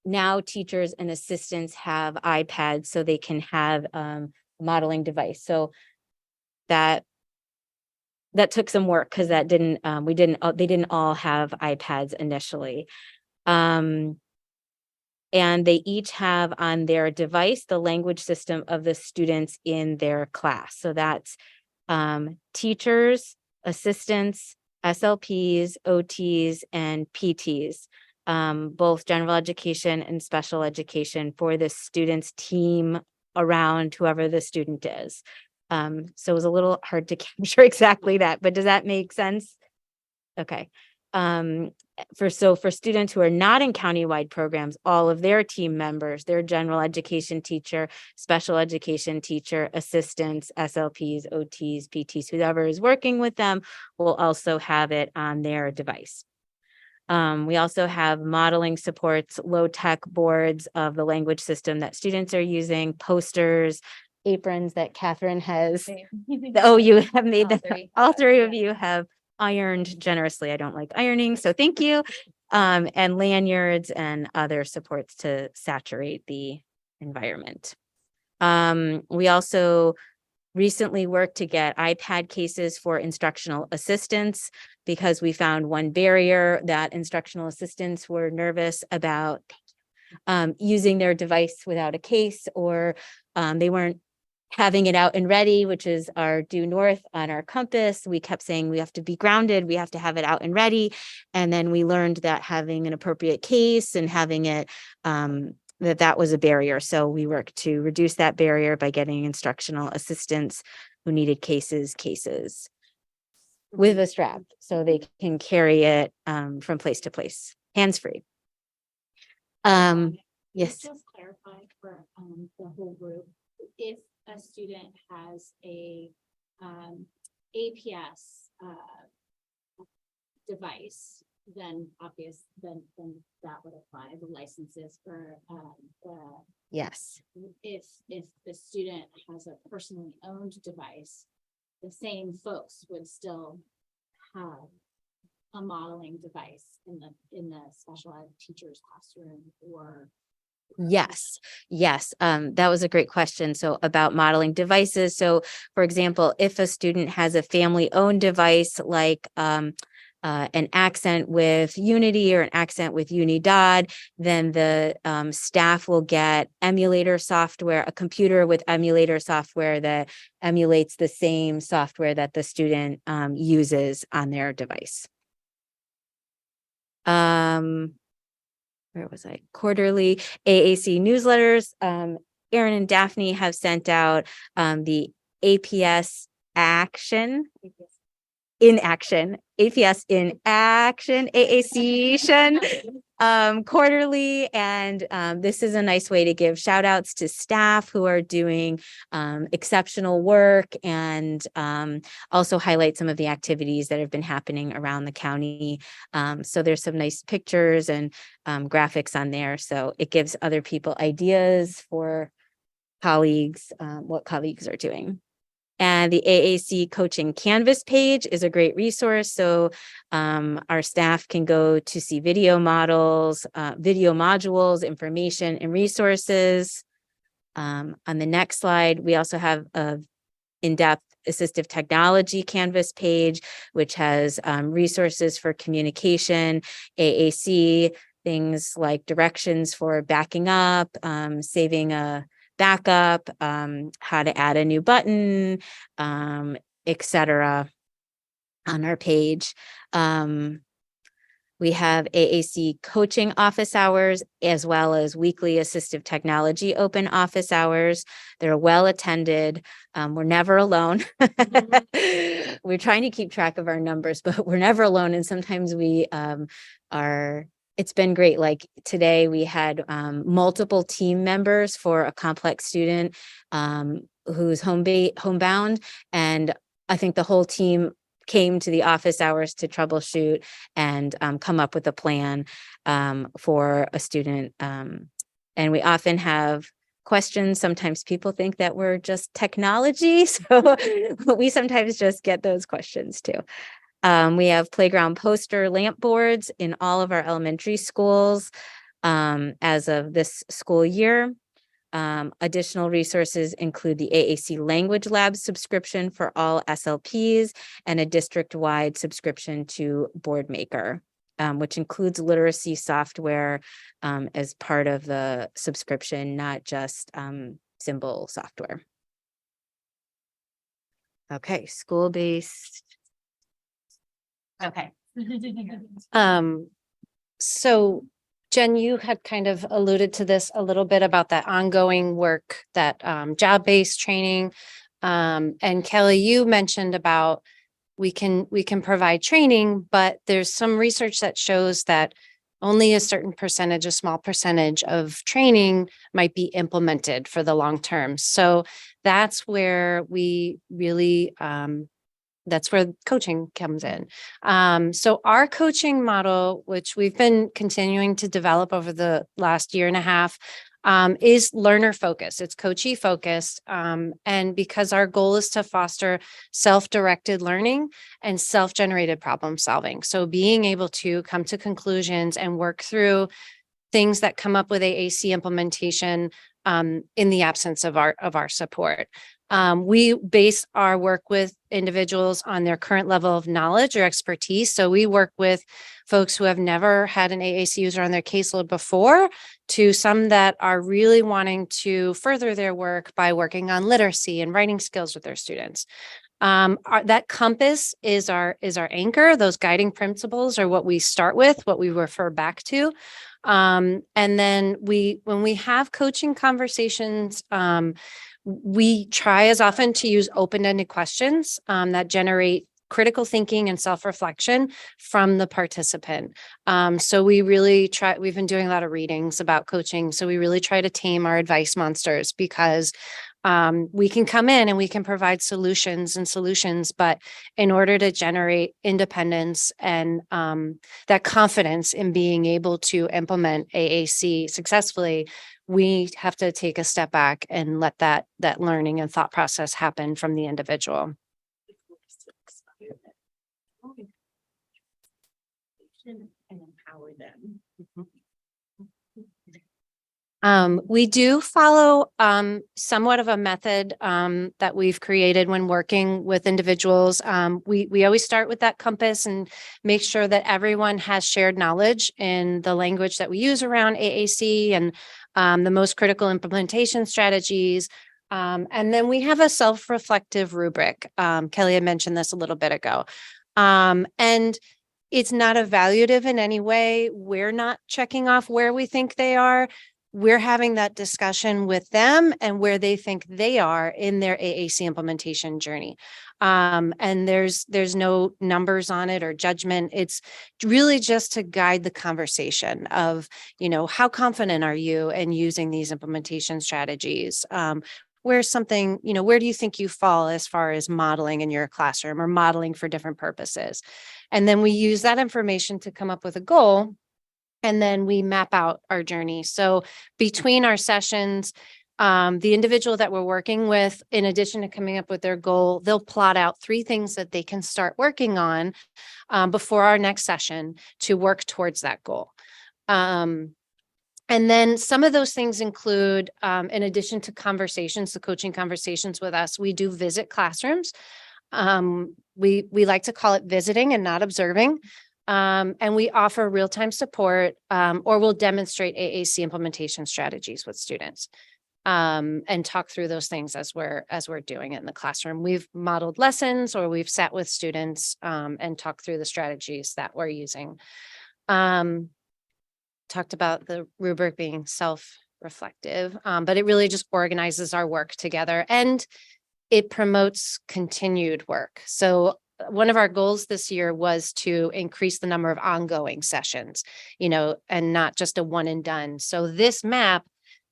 now teachers and assistants have iPads so they can have modeling device. So that took some work because that didn't, they didn't all have iPads initially. And they each have on their device the language system of the students in their class. So that's teachers, assistants, SLPs, OTs, and PTs, both general education and special education for the students' team around whoever the student is. So it was a little hard to capture exactly that, but does that make sense? Okay. For students who are not in countywide programs, all of their team members, their general education teacher, special education teacher, assistants, SLPs, OTs, PTs, whoever is working with them will also have it on their device. We also have modeling supports, low-tech boards of the language system that students are using, posters, aprons that Catherine has. Oh, you have made that. All three of you have ironed generously. I don't like ironing, so thank you. And lanyards and other supports to saturate the environment. We also recently worked to get iPad cases for instructional assistants because we found one barrier that instructional assistants were nervous about using their device without a case, or they weren't having it out and ready, which is our due north on our compass. We kept saying we have to be grounded, we have to have it out and ready. And then we learned that having an appropriate case and having it that was a barrier. So we worked to reduce that barrier by getting instructional assistants who needed cases with a strap so they can carry it from place to place, hands-free. Yes. Just clarify for the whole group, if a student has a APS device, then that would apply. The licenses for Yes. if the student has a personally owned device, the same folks would still have a modeling device in the special ed teacher's classroom or. Yes. That was a great question. So about modeling devices. So for example, if a student has a family owned device like an accent with Unity or an accent with Unidad, then the staff will get emulator software, a computer with emulator software that emulates the same software that the student uses on their device. Where was I? Quarterly AAC newsletters. Erin and Daphne have sent out the APS action. in action, APS in action, AAC quarterly. And this is a nice way to give shout outs to staff who are doing exceptional work, and also highlight some of the activities that have been happening around the county. So there's some nice pictures and graphics on there. So it gives other people ideas for colleagues, what colleagues are doing. And the AAC coaching Canvas page is a great resource. So our staff can go to see video models, video modules, information, and resources. On the next slide, we also have a in-depth assistive technology Canvas page, which has resources for communication, AAC, things like directions for backing up, saving a backup, how to add a new button, etc. on our page. We have AAC coaching office hours, as well as weekly assistive technology open office hours. They're well attended. We're never alone. We're trying to keep track of our numbers, but we're never alone. And sometimes we it's been great. Like today we had multiple team members for a complex student who's homebound. And I think the whole team came to the office hours to troubleshoot and come up with a plan for a student. And we often have questions. Sometimes people think that we're just technology. So we sometimes just get those questions too. We have playground poster lamp boards in all of our elementary schools as of this school year. Additional resources include the AAC Language Lab subscription for all SLPs and a district-wide subscription to Boardmaker, which includes literacy software as part of the subscription, not just symbol software. Okay, school-based. Okay. So Jen, you had kind of alluded to this a little bit about that ongoing work, that job-based training. And Kelly, you mentioned about we can provide training, but there's some research that shows that only a certain percentage, a small percentage of training might be implemented for the long term. So that's where we really that's where coaching comes in. So our coaching model, which we've been continuing to develop over the last year and a half, is learner focused. It's coachee focused. And because our goal is to foster self-directed learning and self-generated problem solving. So being able to come to conclusions and work through things that come up with AAC implementation in the absence of our support. We base our work with individuals on their current level of knowledge or expertise. So we work with folks who have never had an AAC user on their caseload before, to some that are really wanting to further their work by working on literacy and writing skills with their students. That compass is our anchor. Those guiding principles are what we start with, what we refer back to. And then when we have coaching conversations, we try as often to use open-ended questions that generate critical thinking and self-reflection from the participant. So we really try, we've been doing a lot of readings about coaching. So we really try to tame our advice monsters, because we can come in and we can provide solutions, but in order to generate independence and that confidence in being able to implement AAC successfully, we have to take a step back and let that learning and thought process happen from the individual. And empower them. We do follow somewhat of a method that we've created when working with individuals. We always start with that compass and make sure that everyone has shared knowledge in the language that we use around AAC and the most critical implementation strategies. And then we have a self-reflective rubric. Kelly had mentioned this a little bit ago. And it's not evaluative in any way. We're not checking off where we think they are. we're having that discussion with them and where they think they are in their AAC implementation journey. And there's no numbers on it or judgment. It's really just to guide the conversation of, how confident are you in using these implementation strategies? Where's something, where do you think you fall as far as modeling in your classroom or modeling for different purposes? And then we use that information to come up with a goal. And then we map out our journey. So between our sessions, the individual that we're working with, in addition to coming up with their goal, they'll plot out 3 things that they can start working on before our next session to work towards that goal. And then some of those things include, in addition to conversations, the coaching conversations with us, we do visit classrooms. We like to call it visiting and not observing. And we offer real-time support, or we'll demonstrate AAC implementation strategies with students, and talk through those things as we're doing it in the classroom. We've modeled lessons, or we've sat with students, and talked through the strategies that we're using. Talked about the rubric being self-reflective, but it really just organizes our work together, and it promotes continued work. So one of our goals this year was to increase the number of ongoing sessions, and not just a one and done. So this map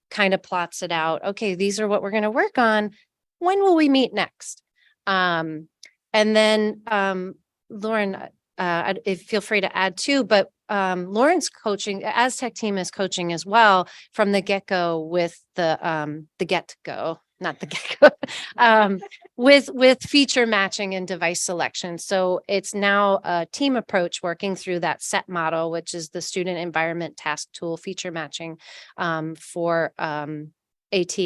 kind of plots it out. Okay, these are what we're going to work on. When will we meet next? And then Lauren, feel free to add too, but Lauren's coaching, Aztec team is coaching as well from the get-go with the get-go, not the get-go, with feature matching and device selection. So it's now a team approach working through that SET model, which is the student environment task tool feature matching for AT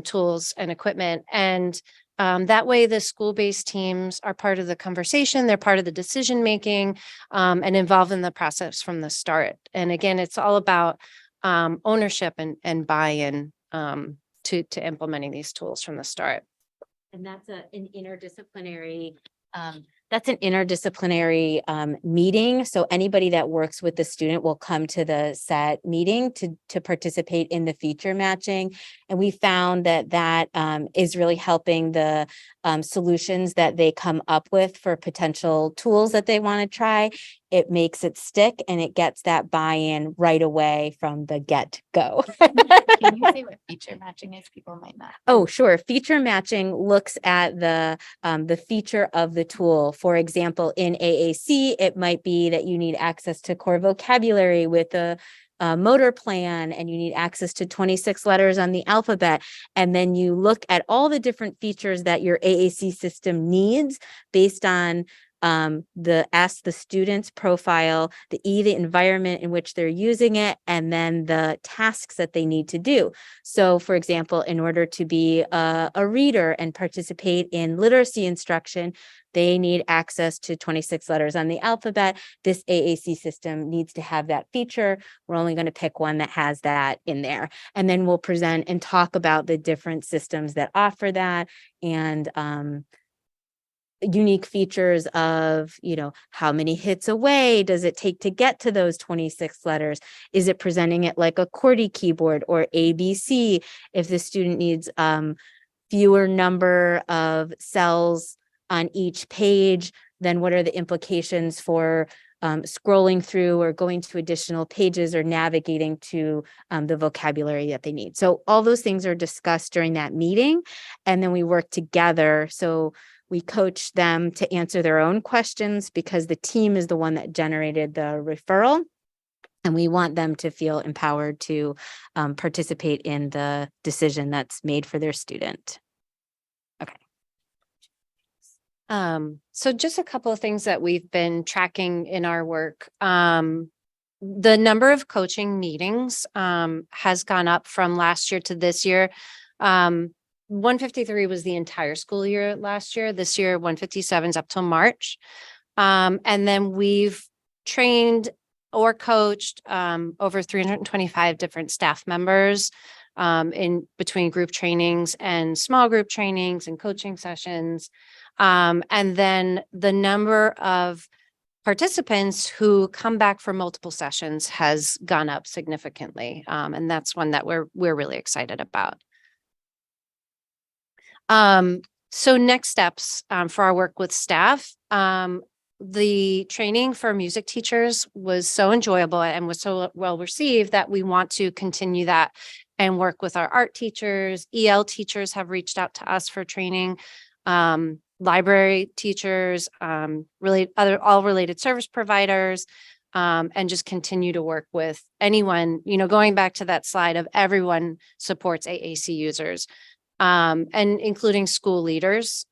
tools and equipment. And that way the school-based teams are part of the conversation, they're part of the decision-making, and involved in the process from the start. And again, it's all about ownership and buy-in to implementing these tools from the start. And that's an interdisciplinary meeting. So anybody that works with the student will come to the SET meeting to participate in the feature matching. And we found that is really helping the solutions that they come up with for potential tools that they want to try. It makes it stick and it gets that buy-in right away from the get-go. Can you say what feature matching is? People might not. Oh, sure. Feature matching looks at the feature of the tool. For example, in AAC, it might be that you need access to core vocabulary with a motor plan, and you need access to 26 letters on the alphabet. And then you look at all the different features that your AAC system needs based on ask the student's profile, the environment in which they're using it, and then the tasks that they need to do. So for example, in order to be a reader and participate in literacy instruction, they need access to 26 letters on the alphabet. This AAC system needs to have that feature. We're only going to pick one that has that in there. And then we'll present and talk about the different systems that offer that, and unique features of, how many hits away does it take to get to those 26 letters? Is it presenting it like a QWERTY keyboard or ABC? If the student needs fewer number of cells on each page, then what are the implications for scrolling through or going to additional pages or navigating to the vocabulary that they need? So all those things are discussed during that meeting, and then we work together. So we coach them to answer their own questions because the team is the one that generated the referral. And we want them to feel empowered to participate in the decision that's made for their student. Okay. So just a couple of things that we've been tracking in our work. The number of coaching meetings has gone up from last year to this year. 153 was the entire school year last year. This year, 157 is up till March. And then we've trained or coached over 325 different staff members in between group trainings and small group trainings and coaching sessions. And then the number of participants who come back for multiple sessions has gone up significantly. And that's one that we're really excited about. So next steps for our work with staff. The training for music teachers was so enjoyable and was so well received that we want to continue that and work with our art teachers. EL teachers have reached out to us for training. Library teachers, really all related service providers, and just continue to work with anyone, going back to that slide of everyone supports AAC users, and including school leaders,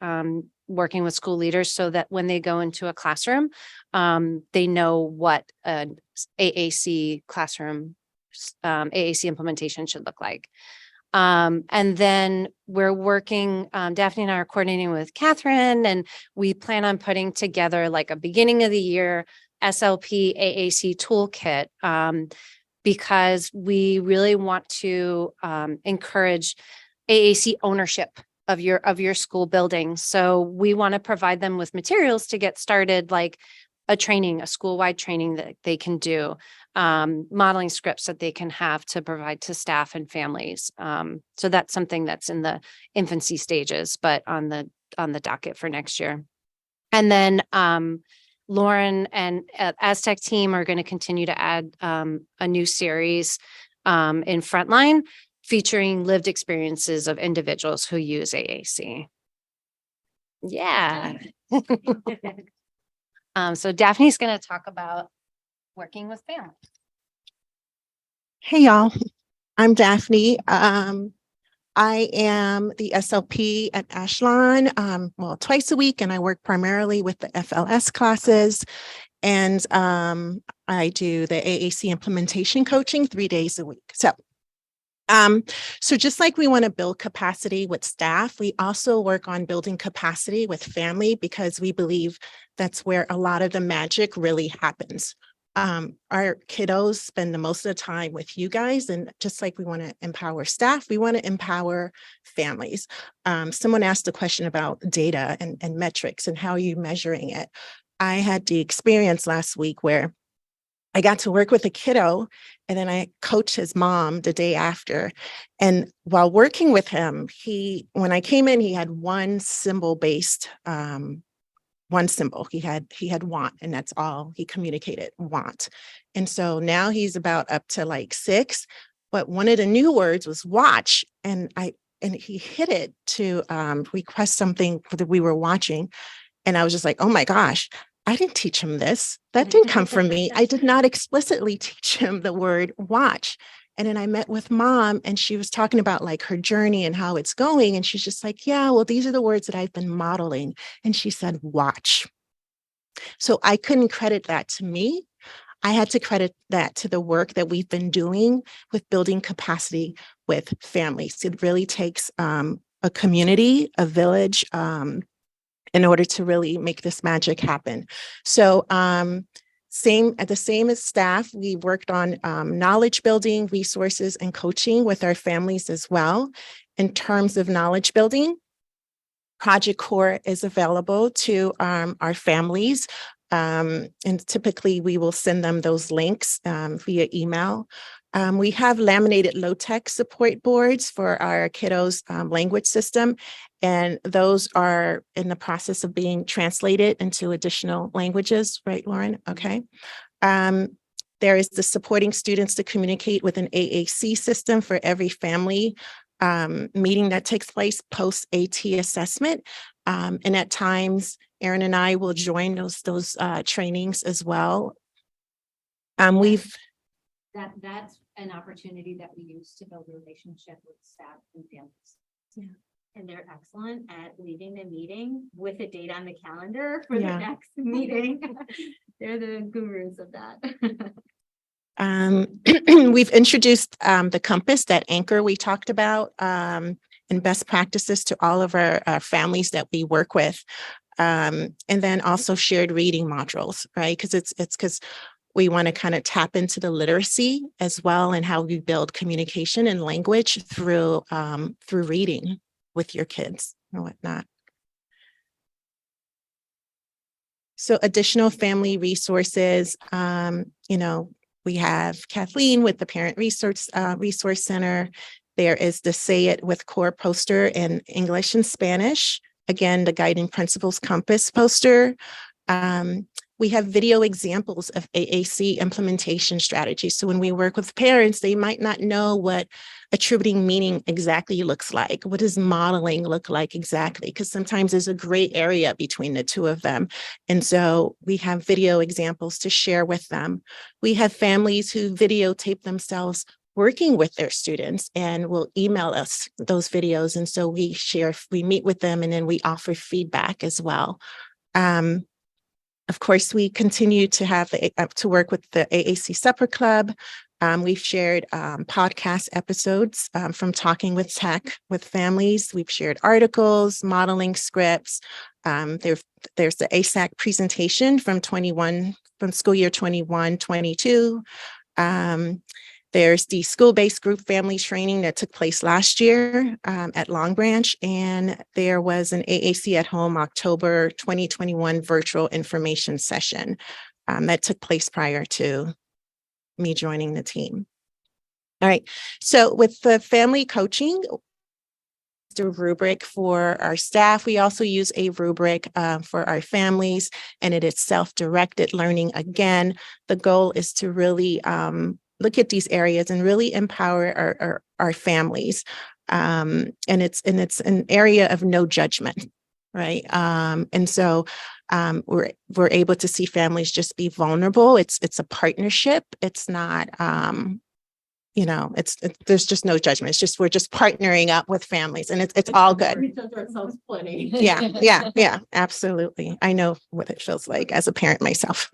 working with school leaders so that when they go into a classroom, they know what an AAC classroom, AAC implementation should look like. And then we're working, Daphne and I are coordinating with Catherine, and we plan on putting together like a beginning of the year SLP AAC toolkit, because we really want to encourage AAC ownership of your school building. So we want to provide them with materials to get started, like a school-wide training that they can do, modeling scripts that they can have to provide to staff and families. So that's something that's in the infancy stages, but on the docket for next year. And then Lauren and Aztec team are going to continue to add a new series in Frontline featuring lived experiences of individuals who use AAC. Yeah. So Daphne's going to talk about working with families. Hey, y'all. I'm Daphne. I am the SLP at Ashland, twice a week, and I work primarily with the FLS classes. And I do the AAC implementation coaching 3 days a week. So just like we want to build capacity with staff, we also work on building capacity with family, because we believe that's where a lot of the magic really happens. Our kiddos spend the most of the time with you guys, and just like we want to empower staff, we want to empower families. Someone asked a question about data and metrics and how are you measuring it. I had the experience last week where I got to work with a kiddo, and then I coached his mom the day after. And while working with him, when I came in, he had one symbol-based, one symbol. He had want, and that's all he communicated, want. And so now he's about up to like 6, but one of the new words was watch. And he hit it to request something that we were watching. And I was just like, oh my gosh, I didn't teach him this. That didn't come from me. I did not explicitly teach him the word watch. And then I met with mom, and she was talking about like her journey and how it's going. And she's just like, yeah, well, these are the words that I've been modeling. And she said, watch. So I couldn't credit that to me. I had to credit that to the work that we've been doing with building capacity with families. It really takes a community, a village, in order to really make this magic happen. So same as staff, we worked on knowledge building, resources, and coaching with our families as well. In terms of knowledge building, Project Core is available to our families. And typically we will send them those links via email. We have laminated low-tech support boards for our kiddos' language system, and those are in the process of being translated into additional languages, right, Lauren? Okay. There is the supporting students to communicate with an AAC system for every family meeting that takes place post-AT assessment. And at times, Erin and I will join those trainings as well. That's an opportunity that we use to build a relationship with staff and families. Yeah. And they're excellent at leading the meeting with a date on the calendar for Yeah. the next meeting. They're the gurus of that. We've introduced the compass, that anchor we talked about, and best practices to all of our families that we work with. And then also shared reading modules, right? Because it's because we want to kind of tap into the literacy as well, and how we build communication and language through reading with your kids and whatnot. So additional family resources, we have Kathleen with the Parent Resource Center. There is the Say It with Core poster in English and Spanish. Again, the Guiding Principles Compass poster. We have video examples of AAC implementation strategies. So when we work with parents, they might not know what attributing meaning exactly looks like. What does modeling look like exactly? Because sometimes there's a gray area between the two of them. And so we have video examples to share with them. We have families who videotape themselves working with their students and will email us those videos. And so we meet with them, and then we offer feedback as well. Of course, we continue to have to work with the AAC Supper Club. We've shared podcast episodes from Talking with Tech with families. We've shared articles, modeling scripts. There's the ASAC presentation from school year 21-22. There's the school-based group family training that took place last year at Long Branch, and there was an AAC at Home October 2021 virtual information session that took place prior to me joining the team. All right, so with the family coaching, the rubric for our staff. We also use a rubric for our families, and it is self-directed learning. Again, the goal is to really look at these areas and really empower our families. And it's an area of no judgment, right? And so we're able to see families just be vulnerable. It's a partnership. It's not, there's just no judgment. It's just, we're just partnering up with families, and it's all good. Yeah, absolutely. I know what it feels like as a parent myself.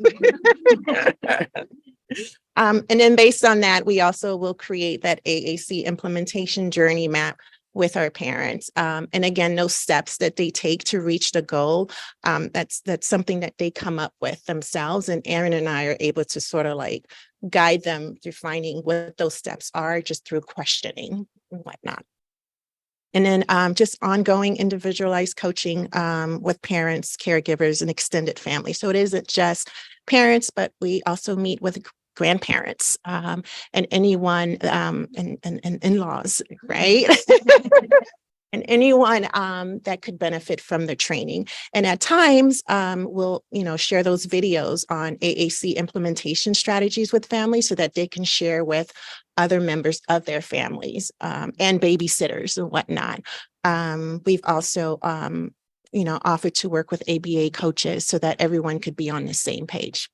And then based on that, we also will create that AAC implementation journey map with our parents. And again, those steps that they take to reach the goal, that's something that they come up with themselves. And Aaron and I are able to sort of like guide them through finding what those steps are just through questioning and whatnot. And then just ongoing individualized coaching with parents, caregivers, and extended family. So it isn't just parents, but we also meet with grandparents and anyone and in-laws, right? And anyone that could benefit from the training. And at times, we'll share those videos on AAC implementation strategies with families so that they can share with other members of their families and babysitters and whatnot. We've also offered to work with ABA coaches so that everyone could be on the same page.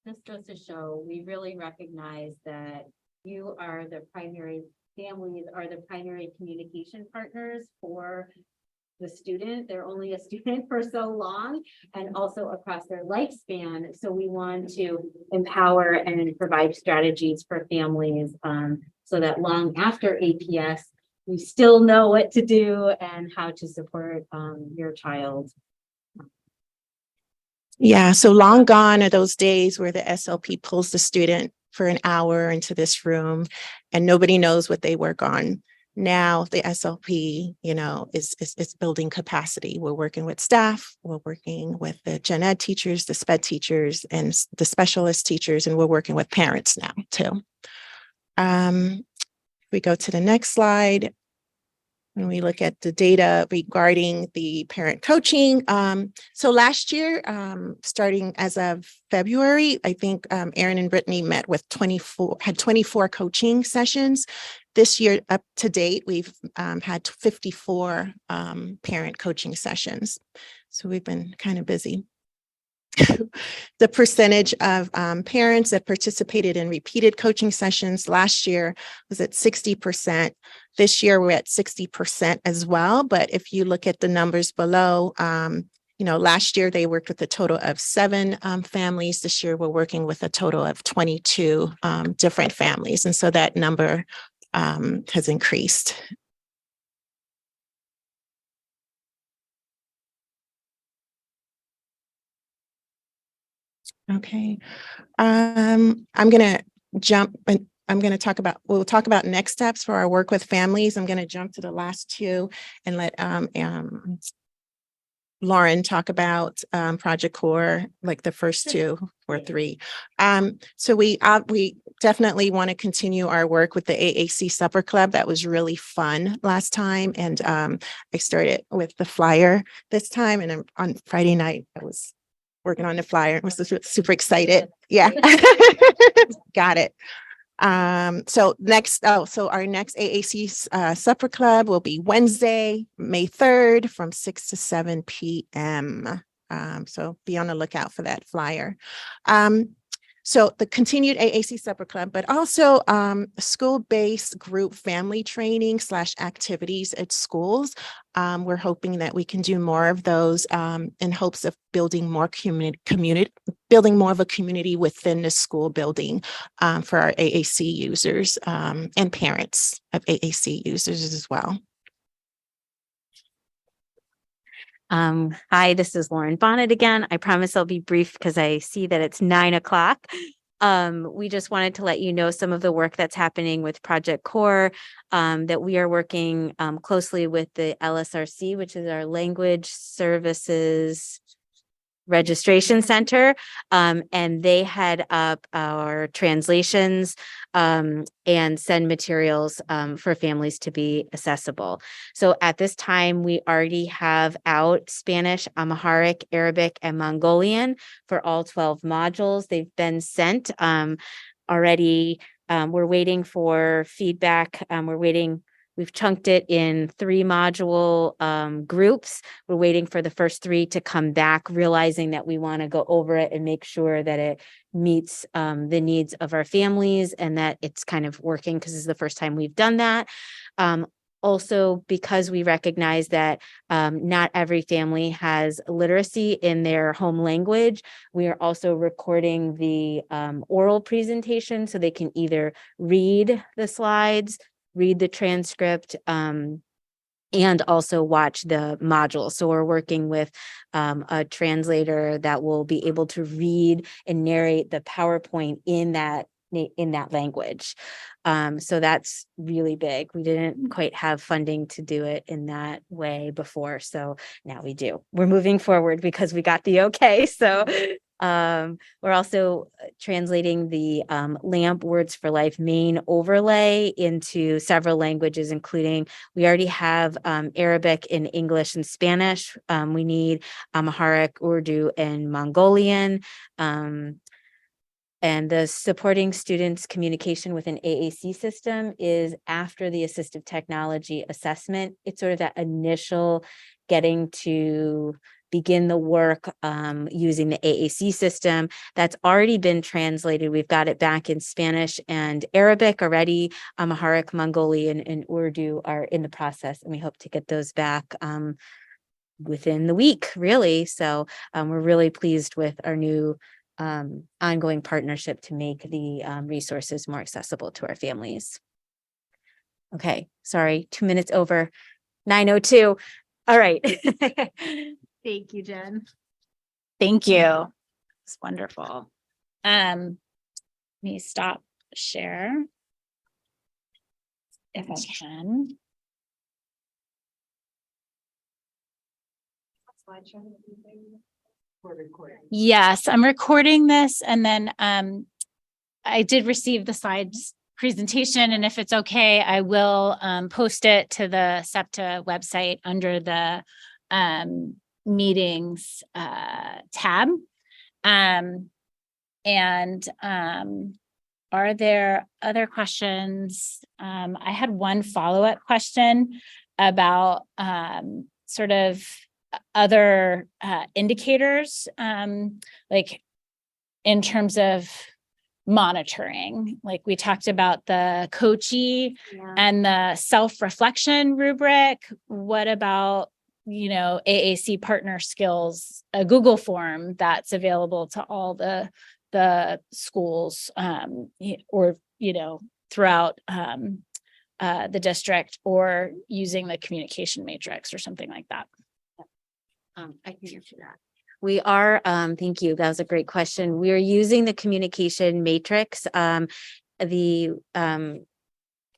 This goes to show we really recognize that you are the primary, families are the primary communication partners for the student. They're only a student for so long, and also across their lifespan. So we want to empower and provide strategies for families so that long after APS, we still know what to do and how to support your child. Yeah, so long gone are those days where the SLP pulls the student for an hour into this room and nobody knows what they work on. Now the SLP, is building capacity. We're working with staff, we're working with the gen ed teachers, the SPED teachers, and the specialist teachers, and we're working with parents now too. We go to the next slide. When we look at the data regarding the parent coaching. So last year, starting as of February, I think Aaron and Brittany met with 24 coaching sessions. This year, up to date, we've had 54 parent coaching sessions. So we've been kind of busy. The percentage of parents that participated in repeated coaching sessions last year was at 60%. This year, we're at 60% as well. But if you look at the numbers below, last year they worked with a total of 7 families. This year, we're working with a total of 22 different families. And so that number has increased. Okay, I'm going to jump and we'll talk about next steps for our work with families. I'm going to jump to the last 2 and let Lauren talk about Project Core, like the first two or three. So we definitely want to continue our work with the AAC Supper Club. That was really fun last time. And I started with the flyer this time. And on Friday night, I was working on the flyer. I was super excited. Yeah. Got it. So our next AAC Supper Club will be Wednesday, May 3rd from 6 to 7 p.m. So be on the lookout for that flyer. So the continued AAC Supper Club, but also school-based group family training / activities at schools. We're hoping that we can do more of those in hopes of building more building more of a community within the school building for our AAC users and parents of AAC users as well. Hi, this is Lauren Bonnet again. I promise I'll be brief because I see that it's 9 o'clock. We just wanted to let you know some of the work that's happening with Project Core, that we are working closely with the LSRC, which is our Language Services Registration Center, and they head up our translations and send materials for families to be accessible. So at this time, we already have out Spanish, Amharic, Arabic, and Mongolian for all 12 modules. They've been sent already. We're waiting for feedback. We've chunked it in 3 module groups. We're waiting for the first 3 to come back, realizing that we want to go over it and make sure that it meets the needs of our families and that it's kind of working, because this is the first time we've done that. Also, because we recognize that not every family has literacy in their home language, we are also recording the oral presentation so they can either read the slides, read the transcript, and also watch the module. So we're working with a translator that will be able to read and narrate the PowerPoint in that language. So that's really big. We didn't quite have funding to do it in that way before. So now we do. We're moving forward because we got the okay. So we're also translating the LAMP Words for Life main overlay into several languages, including we already have Arabic and English and Spanish. We need Amharic, Urdu, and Mongolian. And the supporting students' communication with an AAC system is after the assistive technology assessment. It's sort of that initial getting to begin the work using the AAC system that's already been translated. We've got it back in Spanish and Arabic already. Amharic, Mongolian, and Urdu are in the process, and we hope to get those back within the week, really. So we're really pleased with our new ongoing partnership to make the resources more accessible to our families. Okay, sorry, 2 minutes over, 9:02. All right. Thank you, Jen. Thank you. It's wonderful. Let me stop share if I can. Yes, I'm recording this, and then I did receive the slides presentation, and if it's okay, I will post it to the SEPTA website under the meetings tab. Are there other questions? I had one follow-up question about sort of other indicators, like in terms of monitoring. Like we talked about the coachee and the self-reflection rubric. What about, AAC partner skills, a Google form that's available to all the schools or, throughout the district, or using the communication matrix or something like that? I can answer that. We are, thank you. That was a great question. We are using the communication matrix.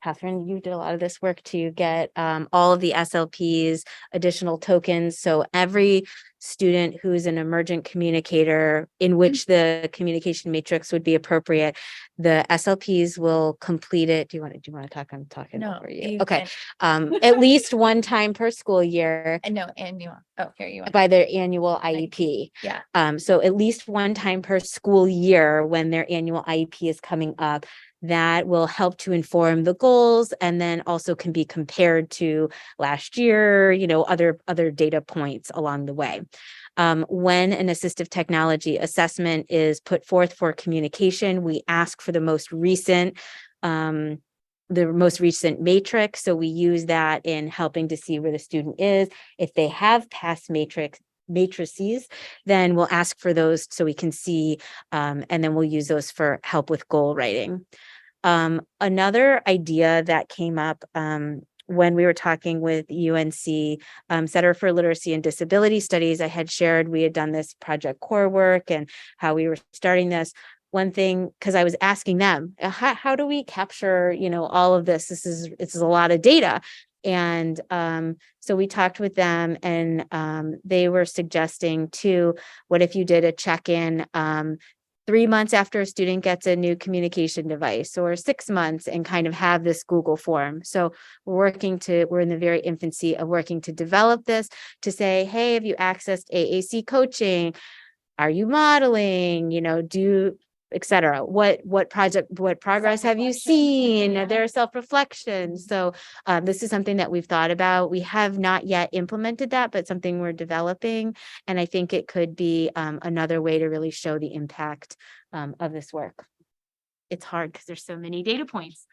Catherine, you did a lot of this work to get all of the SLPs, additional tokens. So every student who's an emergent communicator in which the communication matrix would be appropriate, the SLPs will complete it. Do you want to talk? I'm talking No, over you. you Okay. At least one time per school year No, annual. Oh, here you are. by their annual IEP. Yeah. So at least one time per school year when their annual IEP is coming up, that will help to inform the goals and then also can be compared to last year, other data points along the way. When an assistive technology assessment is put forth for communication, we ask for the most recent matrix. So we use that in helping to see where the student is. If they have past matrices, then we'll ask for those so we can see, and then we'll use those for help with goal writing. Another idea that came up when we were talking with UNC Center for Literacy and Disability Studies, I had shared we had done this project core work and how we were starting this. One thing, because I was asking them, how do we capture, all of this? It's a lot of data. And so we talked with them and they were suggesting too, what if you did a check-in 3 months after a student gets a new communication device or 6 months and kind of have this Google form. So we're in the very infancy of working to develop this to say, hey, have you accessed AAC coaching? Are you modeling, et cetera? What progress have you seen? Are there self-reflections? So this is something that we've thought about. We have not yet implemented that, but something we're developing. And I think it could be another way to really show the impact of this work. It's hard because there's so many data points.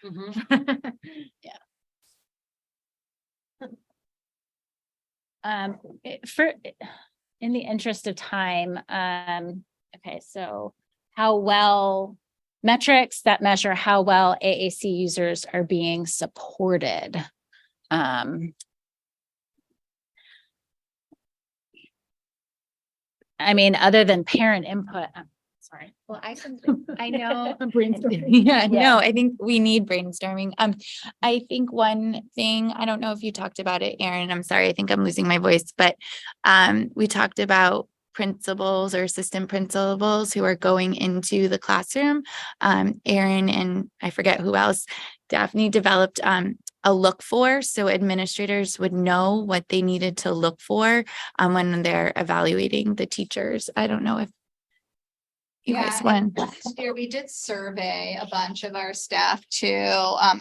In the interest of time, okay, so how well metrics that measure how well AAC users are being supported. Other than parent input, sorry. Well, I know. Brainstorming. Yeah, no, I think we need brainstorming. I think one thing, I don't know if you talked about it, Erin, I'm sorry, I think I'm losing my voice, but we talked about principals or assistant principals who are going into the classroom. Erin and I forget who else, Daphne developed a look for, so administrators would know what they needed to look for when they're evaluating the teachers. I don't know if you guys went. Last year we did survey a bunch of our staff to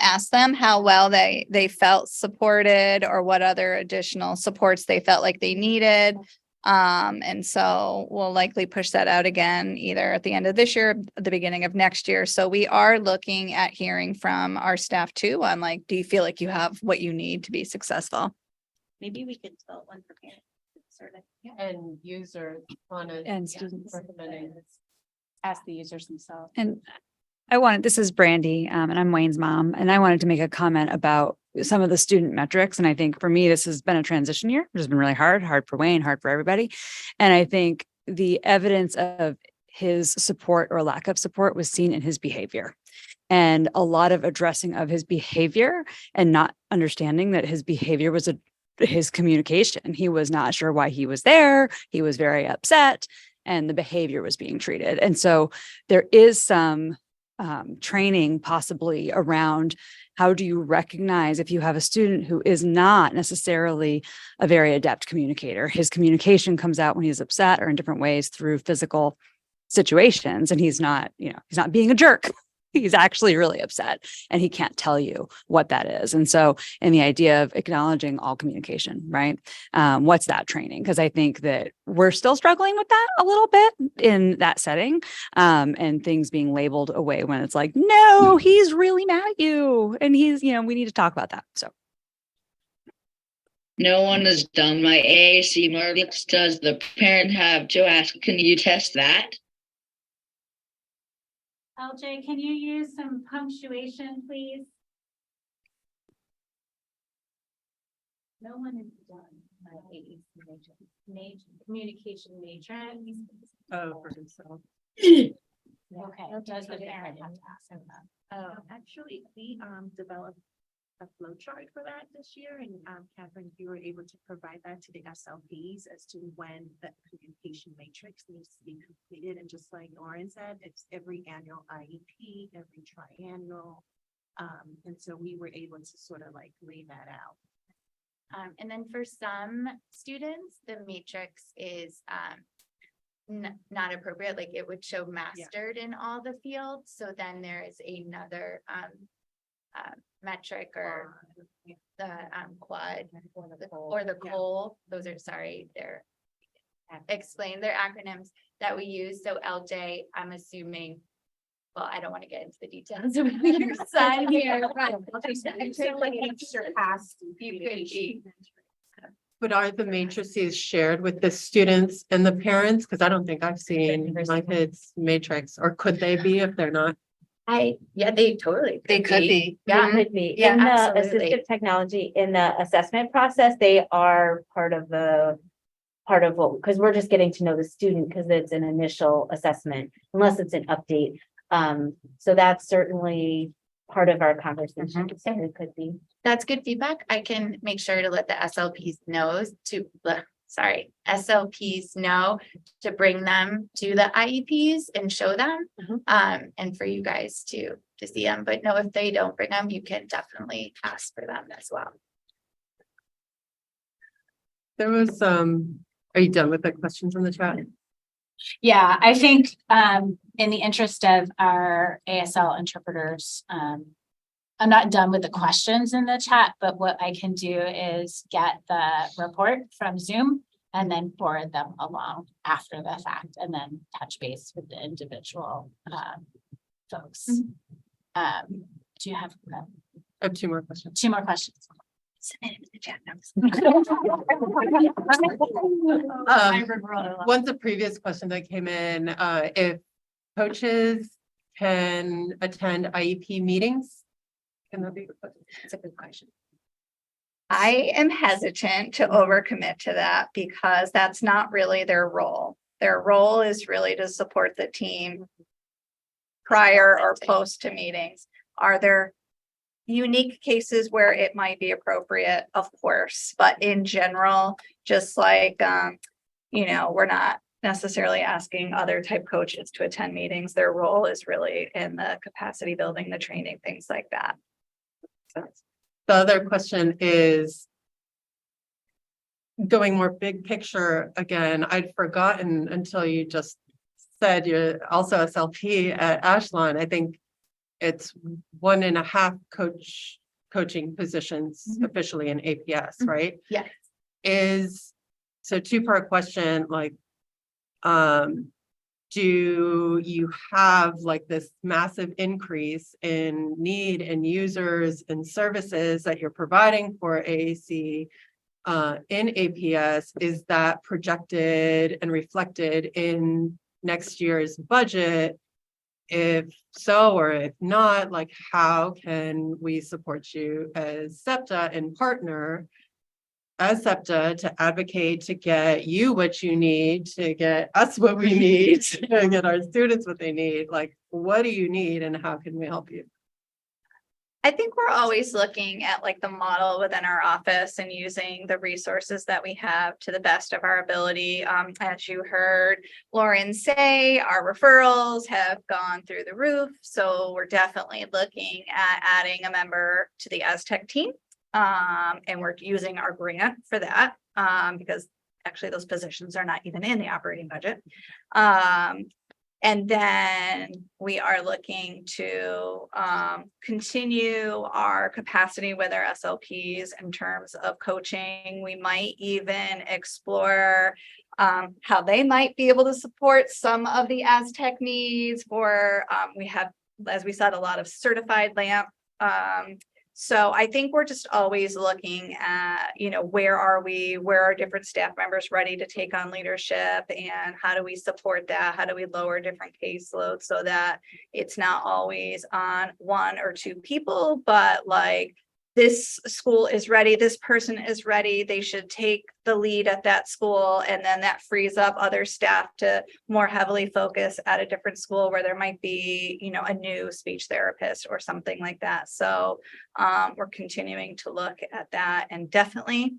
ask them how well they felt supported or what other additional supports they felt like they needed. And so we'll likely push that out again, either at the end of this year, or the beginning of next year. So we are looking at hearing from our staff too on do you feel like you have what you need to be successful? Maybe we could develop one for parents. And users on it. And students. Recommending. Ask the users themselves. And this is Brandy, and I'm Wayne's mom, and I wanted to make a comment about some of the student metrics. And I think for me, this has been a transition year. It has been really hard for Wayne, hard for everybody. And I think the evidence of his support or lack of support was seen in his behavior. And a lot of addressing of his behavior and not understanding that his behavior was his communication. He was not sure why he was there. He was very upset. And the behavior was being treated. And so there is some training possibly around how do you recognize if you have a student who is not necessarily a very adept communicator. His communication comes out when he's upset or in different ways through physical situations, and he's not being a jerk. He's actually really upset and he can't tell you what that is. And so in the idea of acknowledging all communication, right? What's that training? Because I think that we're still struggling with that a little bit in that setting, and things being labeled away when it's like, no, he's really mad at you. And we need to talk about that. So. No one has done my AAC Marlix. Does the parent have to ask, can you test that? LJ, can you use some punctuation, please? No one has done my AAC communication matrix. Oh, for himself. Okay, does the parent have to ask him that? Actually, we developed a flow chart for that this year, and Catherine, you were able to provide that to the SLPs as to when the communication matrix needs to be completed. And just like Lauren said, it's every annual IEP, every triennial. And so we were able to sort of like lay that out. And then for some students, the matrix is not appropriate, like it would show mastered in all the fields. So then there is another metric or the quad or the COL. Those are, sorry, they're explain their acronyms that we use. So LJ, I'm assuming, well, I don't want to get into the details of your son here. But are the matrices shared with the students and the parents? Because I don't think I've seen my kids' matrix, or could they be if they're not? Yeah, they totally. They could be. Yeah. Could be. Yeah, In the absolutely. assistive technology, in the assessment process, they are part of what, because we're just getting to know the student because it's an initial assessment, unless it's an update. So that's certainly part of our conversation. So it could be. That's good feedback. I can make sure to let the SLPs know SLPs know to bring them to the IEPs and show them. And for you guys to see them. But no, if they don't bring them, you can definitely ask for them as well. There was, are you done with the questions in the chat? Yeah, I think in the interest of our ASL interpreters, I'm not done with the questions in the chat, but what I can do is get the report from Zoom and then forward them along after the fact and then touch base with the individual folks. Do you have? I have two more questions. Two more questions. Submit it in the chat. One's a previous question that came in. If coaches can attend IEP meetings, can that be? That's a good question. I am hesitant to overcommit to that because that's not really their role. Their role is really to support the team prior or post to meetings. Are there unique cases where it might be appropriate? Of course, but in general, just like, we're not necessarily asking other type coaches to attend meetings. Their role is really in the capacity building, the training, things like that. The other question is going more big picture again. I'd forgotten until you just said you're also SLP at Ashland. I think it's 1.5 coaching positions officially in APS, right? Yes. So two-part question, like, do you have like this massive increase in need and users and services that you're providing for AAC in APS? Is that projected and reflected in next year's budget? If so, or if not, like, how can we support you as SEPTA and partner as SEPTA to advocate to get you what you need, to get us what we need, to get our students what they need? Like, what do you need and how can we help you? I think we're always looking at like the model within our office and using the resources that we have to the best of our ability. As you heard Lauren say, our referrals have gone through the roof. So we're definitely looking at adding a member to the Aztec team. And we're using our grant for that because actually those positions are not even in the operating budget. And then we are looking to continue our capacity with our SLPs in terms of coaching. We might even explore how they might be able to support some of the Aztec needs for, we have, as we said, a lot of certified LAMP. So I think we're just always looking at, where are we, where are different staff members ready to take on leadership, and how do we support that? How do we lower different caseloads so that it's not always on 1 or 2 people, but like this school is ready, this person is ready, they should take the lead at that school. And then that frees up other staff to more heavily focus at a different school where there might be, you know, a new speech therapist or something like that. So we're continuing to look at that, and definitely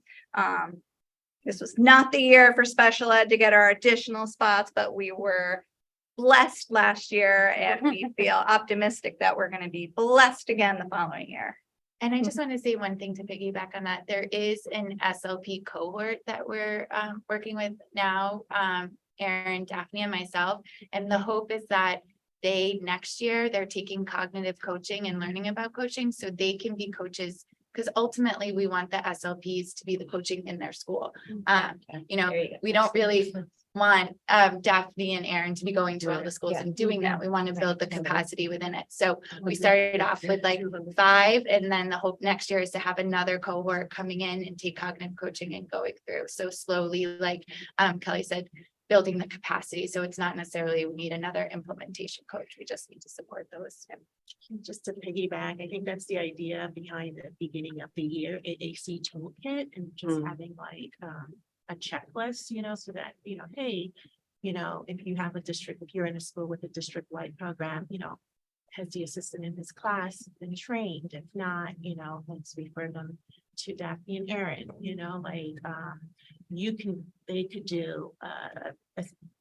this was not the year for special ed to get our additional spots, but we were blessed last year, and we feel optimistic that we're going to be blessed again the following year. And I just want to say one thing to piggyback on that. There is an SLP cohort that we're working with now, Erin, Daphne, and myself. And the hope is that next year, they're taking cognitive coaching and learning about coaching so they can be coaches. Because ultimately, we want the SLPs to be the coaching in their school. You know, we don't really want Daphne and Erin to be going to all the schools and doing that. We want to build the capacity within it. So we started off with like 5, and then the hope next year is to have another cohort coming in and take cognitive coaching and going through. So slowly, like Kelly said, building the capacity. So it's not necessarily we need another implementation coach. We just need to support those. Just to piggyback, I think that's the idea behind the beginning of the year AAC toolkit, and just having like a checklist, you know, so that, you know, hey, you know, if you have a district, if you're in a school with a district-wide program, you know, has the assistant in this class been trained? If not, you know, let's refer them to Daphne and Erin, you know, like they could do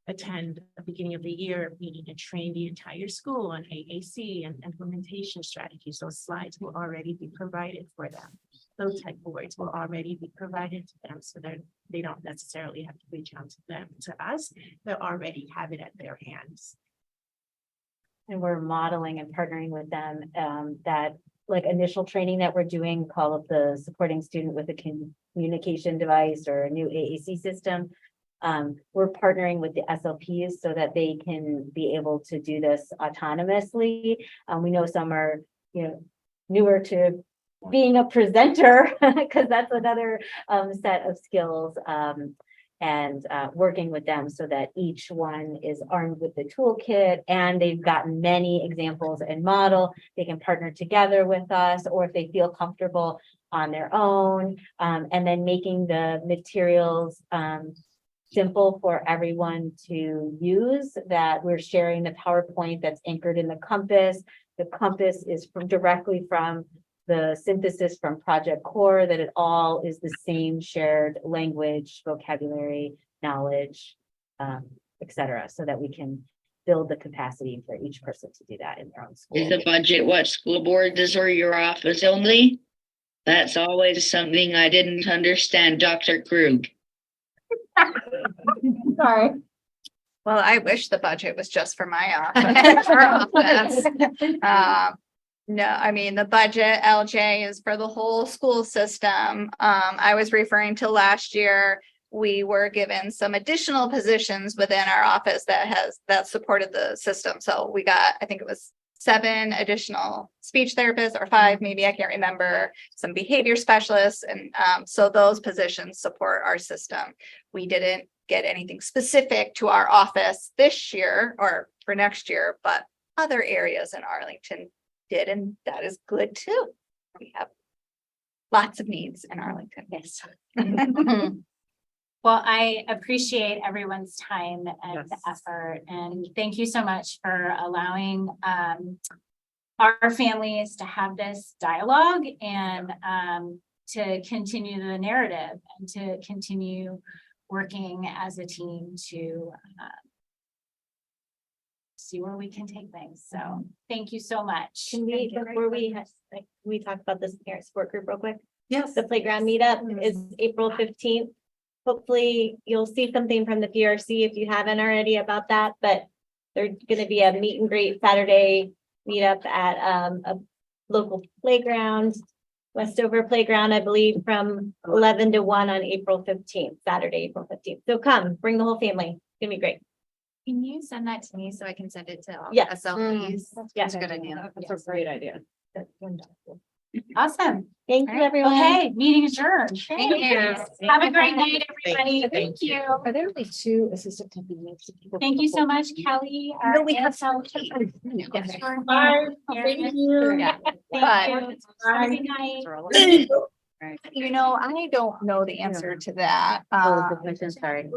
attend a beginning of the year meeting and train the entire school on AAC and implementation strategies. Those slides will already be provided for them. Those type of words will already be provided to them, so that they don't necessarily have to reach out to us. They already have it at their hands. And we're modeling and partnering with them that like initial training that we're doing, call it the supporting student with a communication device or a new AAC system. We're partnering with the SLPs so that they can be able to do this autonomously. We know some are, you know, newer to being a presenter because that's another set of skills, and working with them so that each one is armed with the toolkit and they've gotten many examples and model. They can partner together with us, or if they feel comfortable on their own, and then making the materials simple for everyone to use, that we're sharing the PowerPoint that's anchored in the compass. The compass is directly from the synthesis from Project Core, that it all is the same shared language, vocabulary, knowledge, et cetera, so that we can build the capacity for each person to do that in their own school. Is the budget what school board is, or your office only? That's always something I didn't understand, Dr. Krug. Sorry. Well, I wish the budget was just for my office. No, I mean, the budget, LJ, is for the whole school system. I was referring to last year, we were given some additional positions within our office that supported the system. So we got, I think it was 7 additional speech therapists, or 5, maybe, I can't remember, some behavior specialists. And so those positions support our system. We didn't get anything specific to our office this year or for next year, but other areas in Arlington did, and that is good too. We have lots of needs in Arlington. Yes. Well, I appreciate everyone's time and effort, and thank you so much for allowing our families to have this dialogue and to continue the narrative and to continue working as a team to see where we can take things. So thank you so much. Can we, before we talk about this parent support group real quick? Yes. The playground meetup is April 15th. Hopefully you'll see something from the PRC if you haven't already about that, but there's going to be a meet and greet Saturday meetup at a local playground, Westover Playground, I believe, from 11 to 1 on April 15th, Saturday, April 15th. So come, bring the whole family. It's gonna be great. Can you send that to me so I can send it to all Yeah. SLPs? Yes. That's a good idea. That's a great idea. Awesome. Thank you, everyone. Okay, meeting adjourned. Thank you. Have a great night, everybody. Thank you. Are there only 2 assistant companies? Thank you so much, Kelly. No, we have some. Bye. Thank you. Thank you. Good night. You know, I don't know the answer to that. Oh, the question, sorry.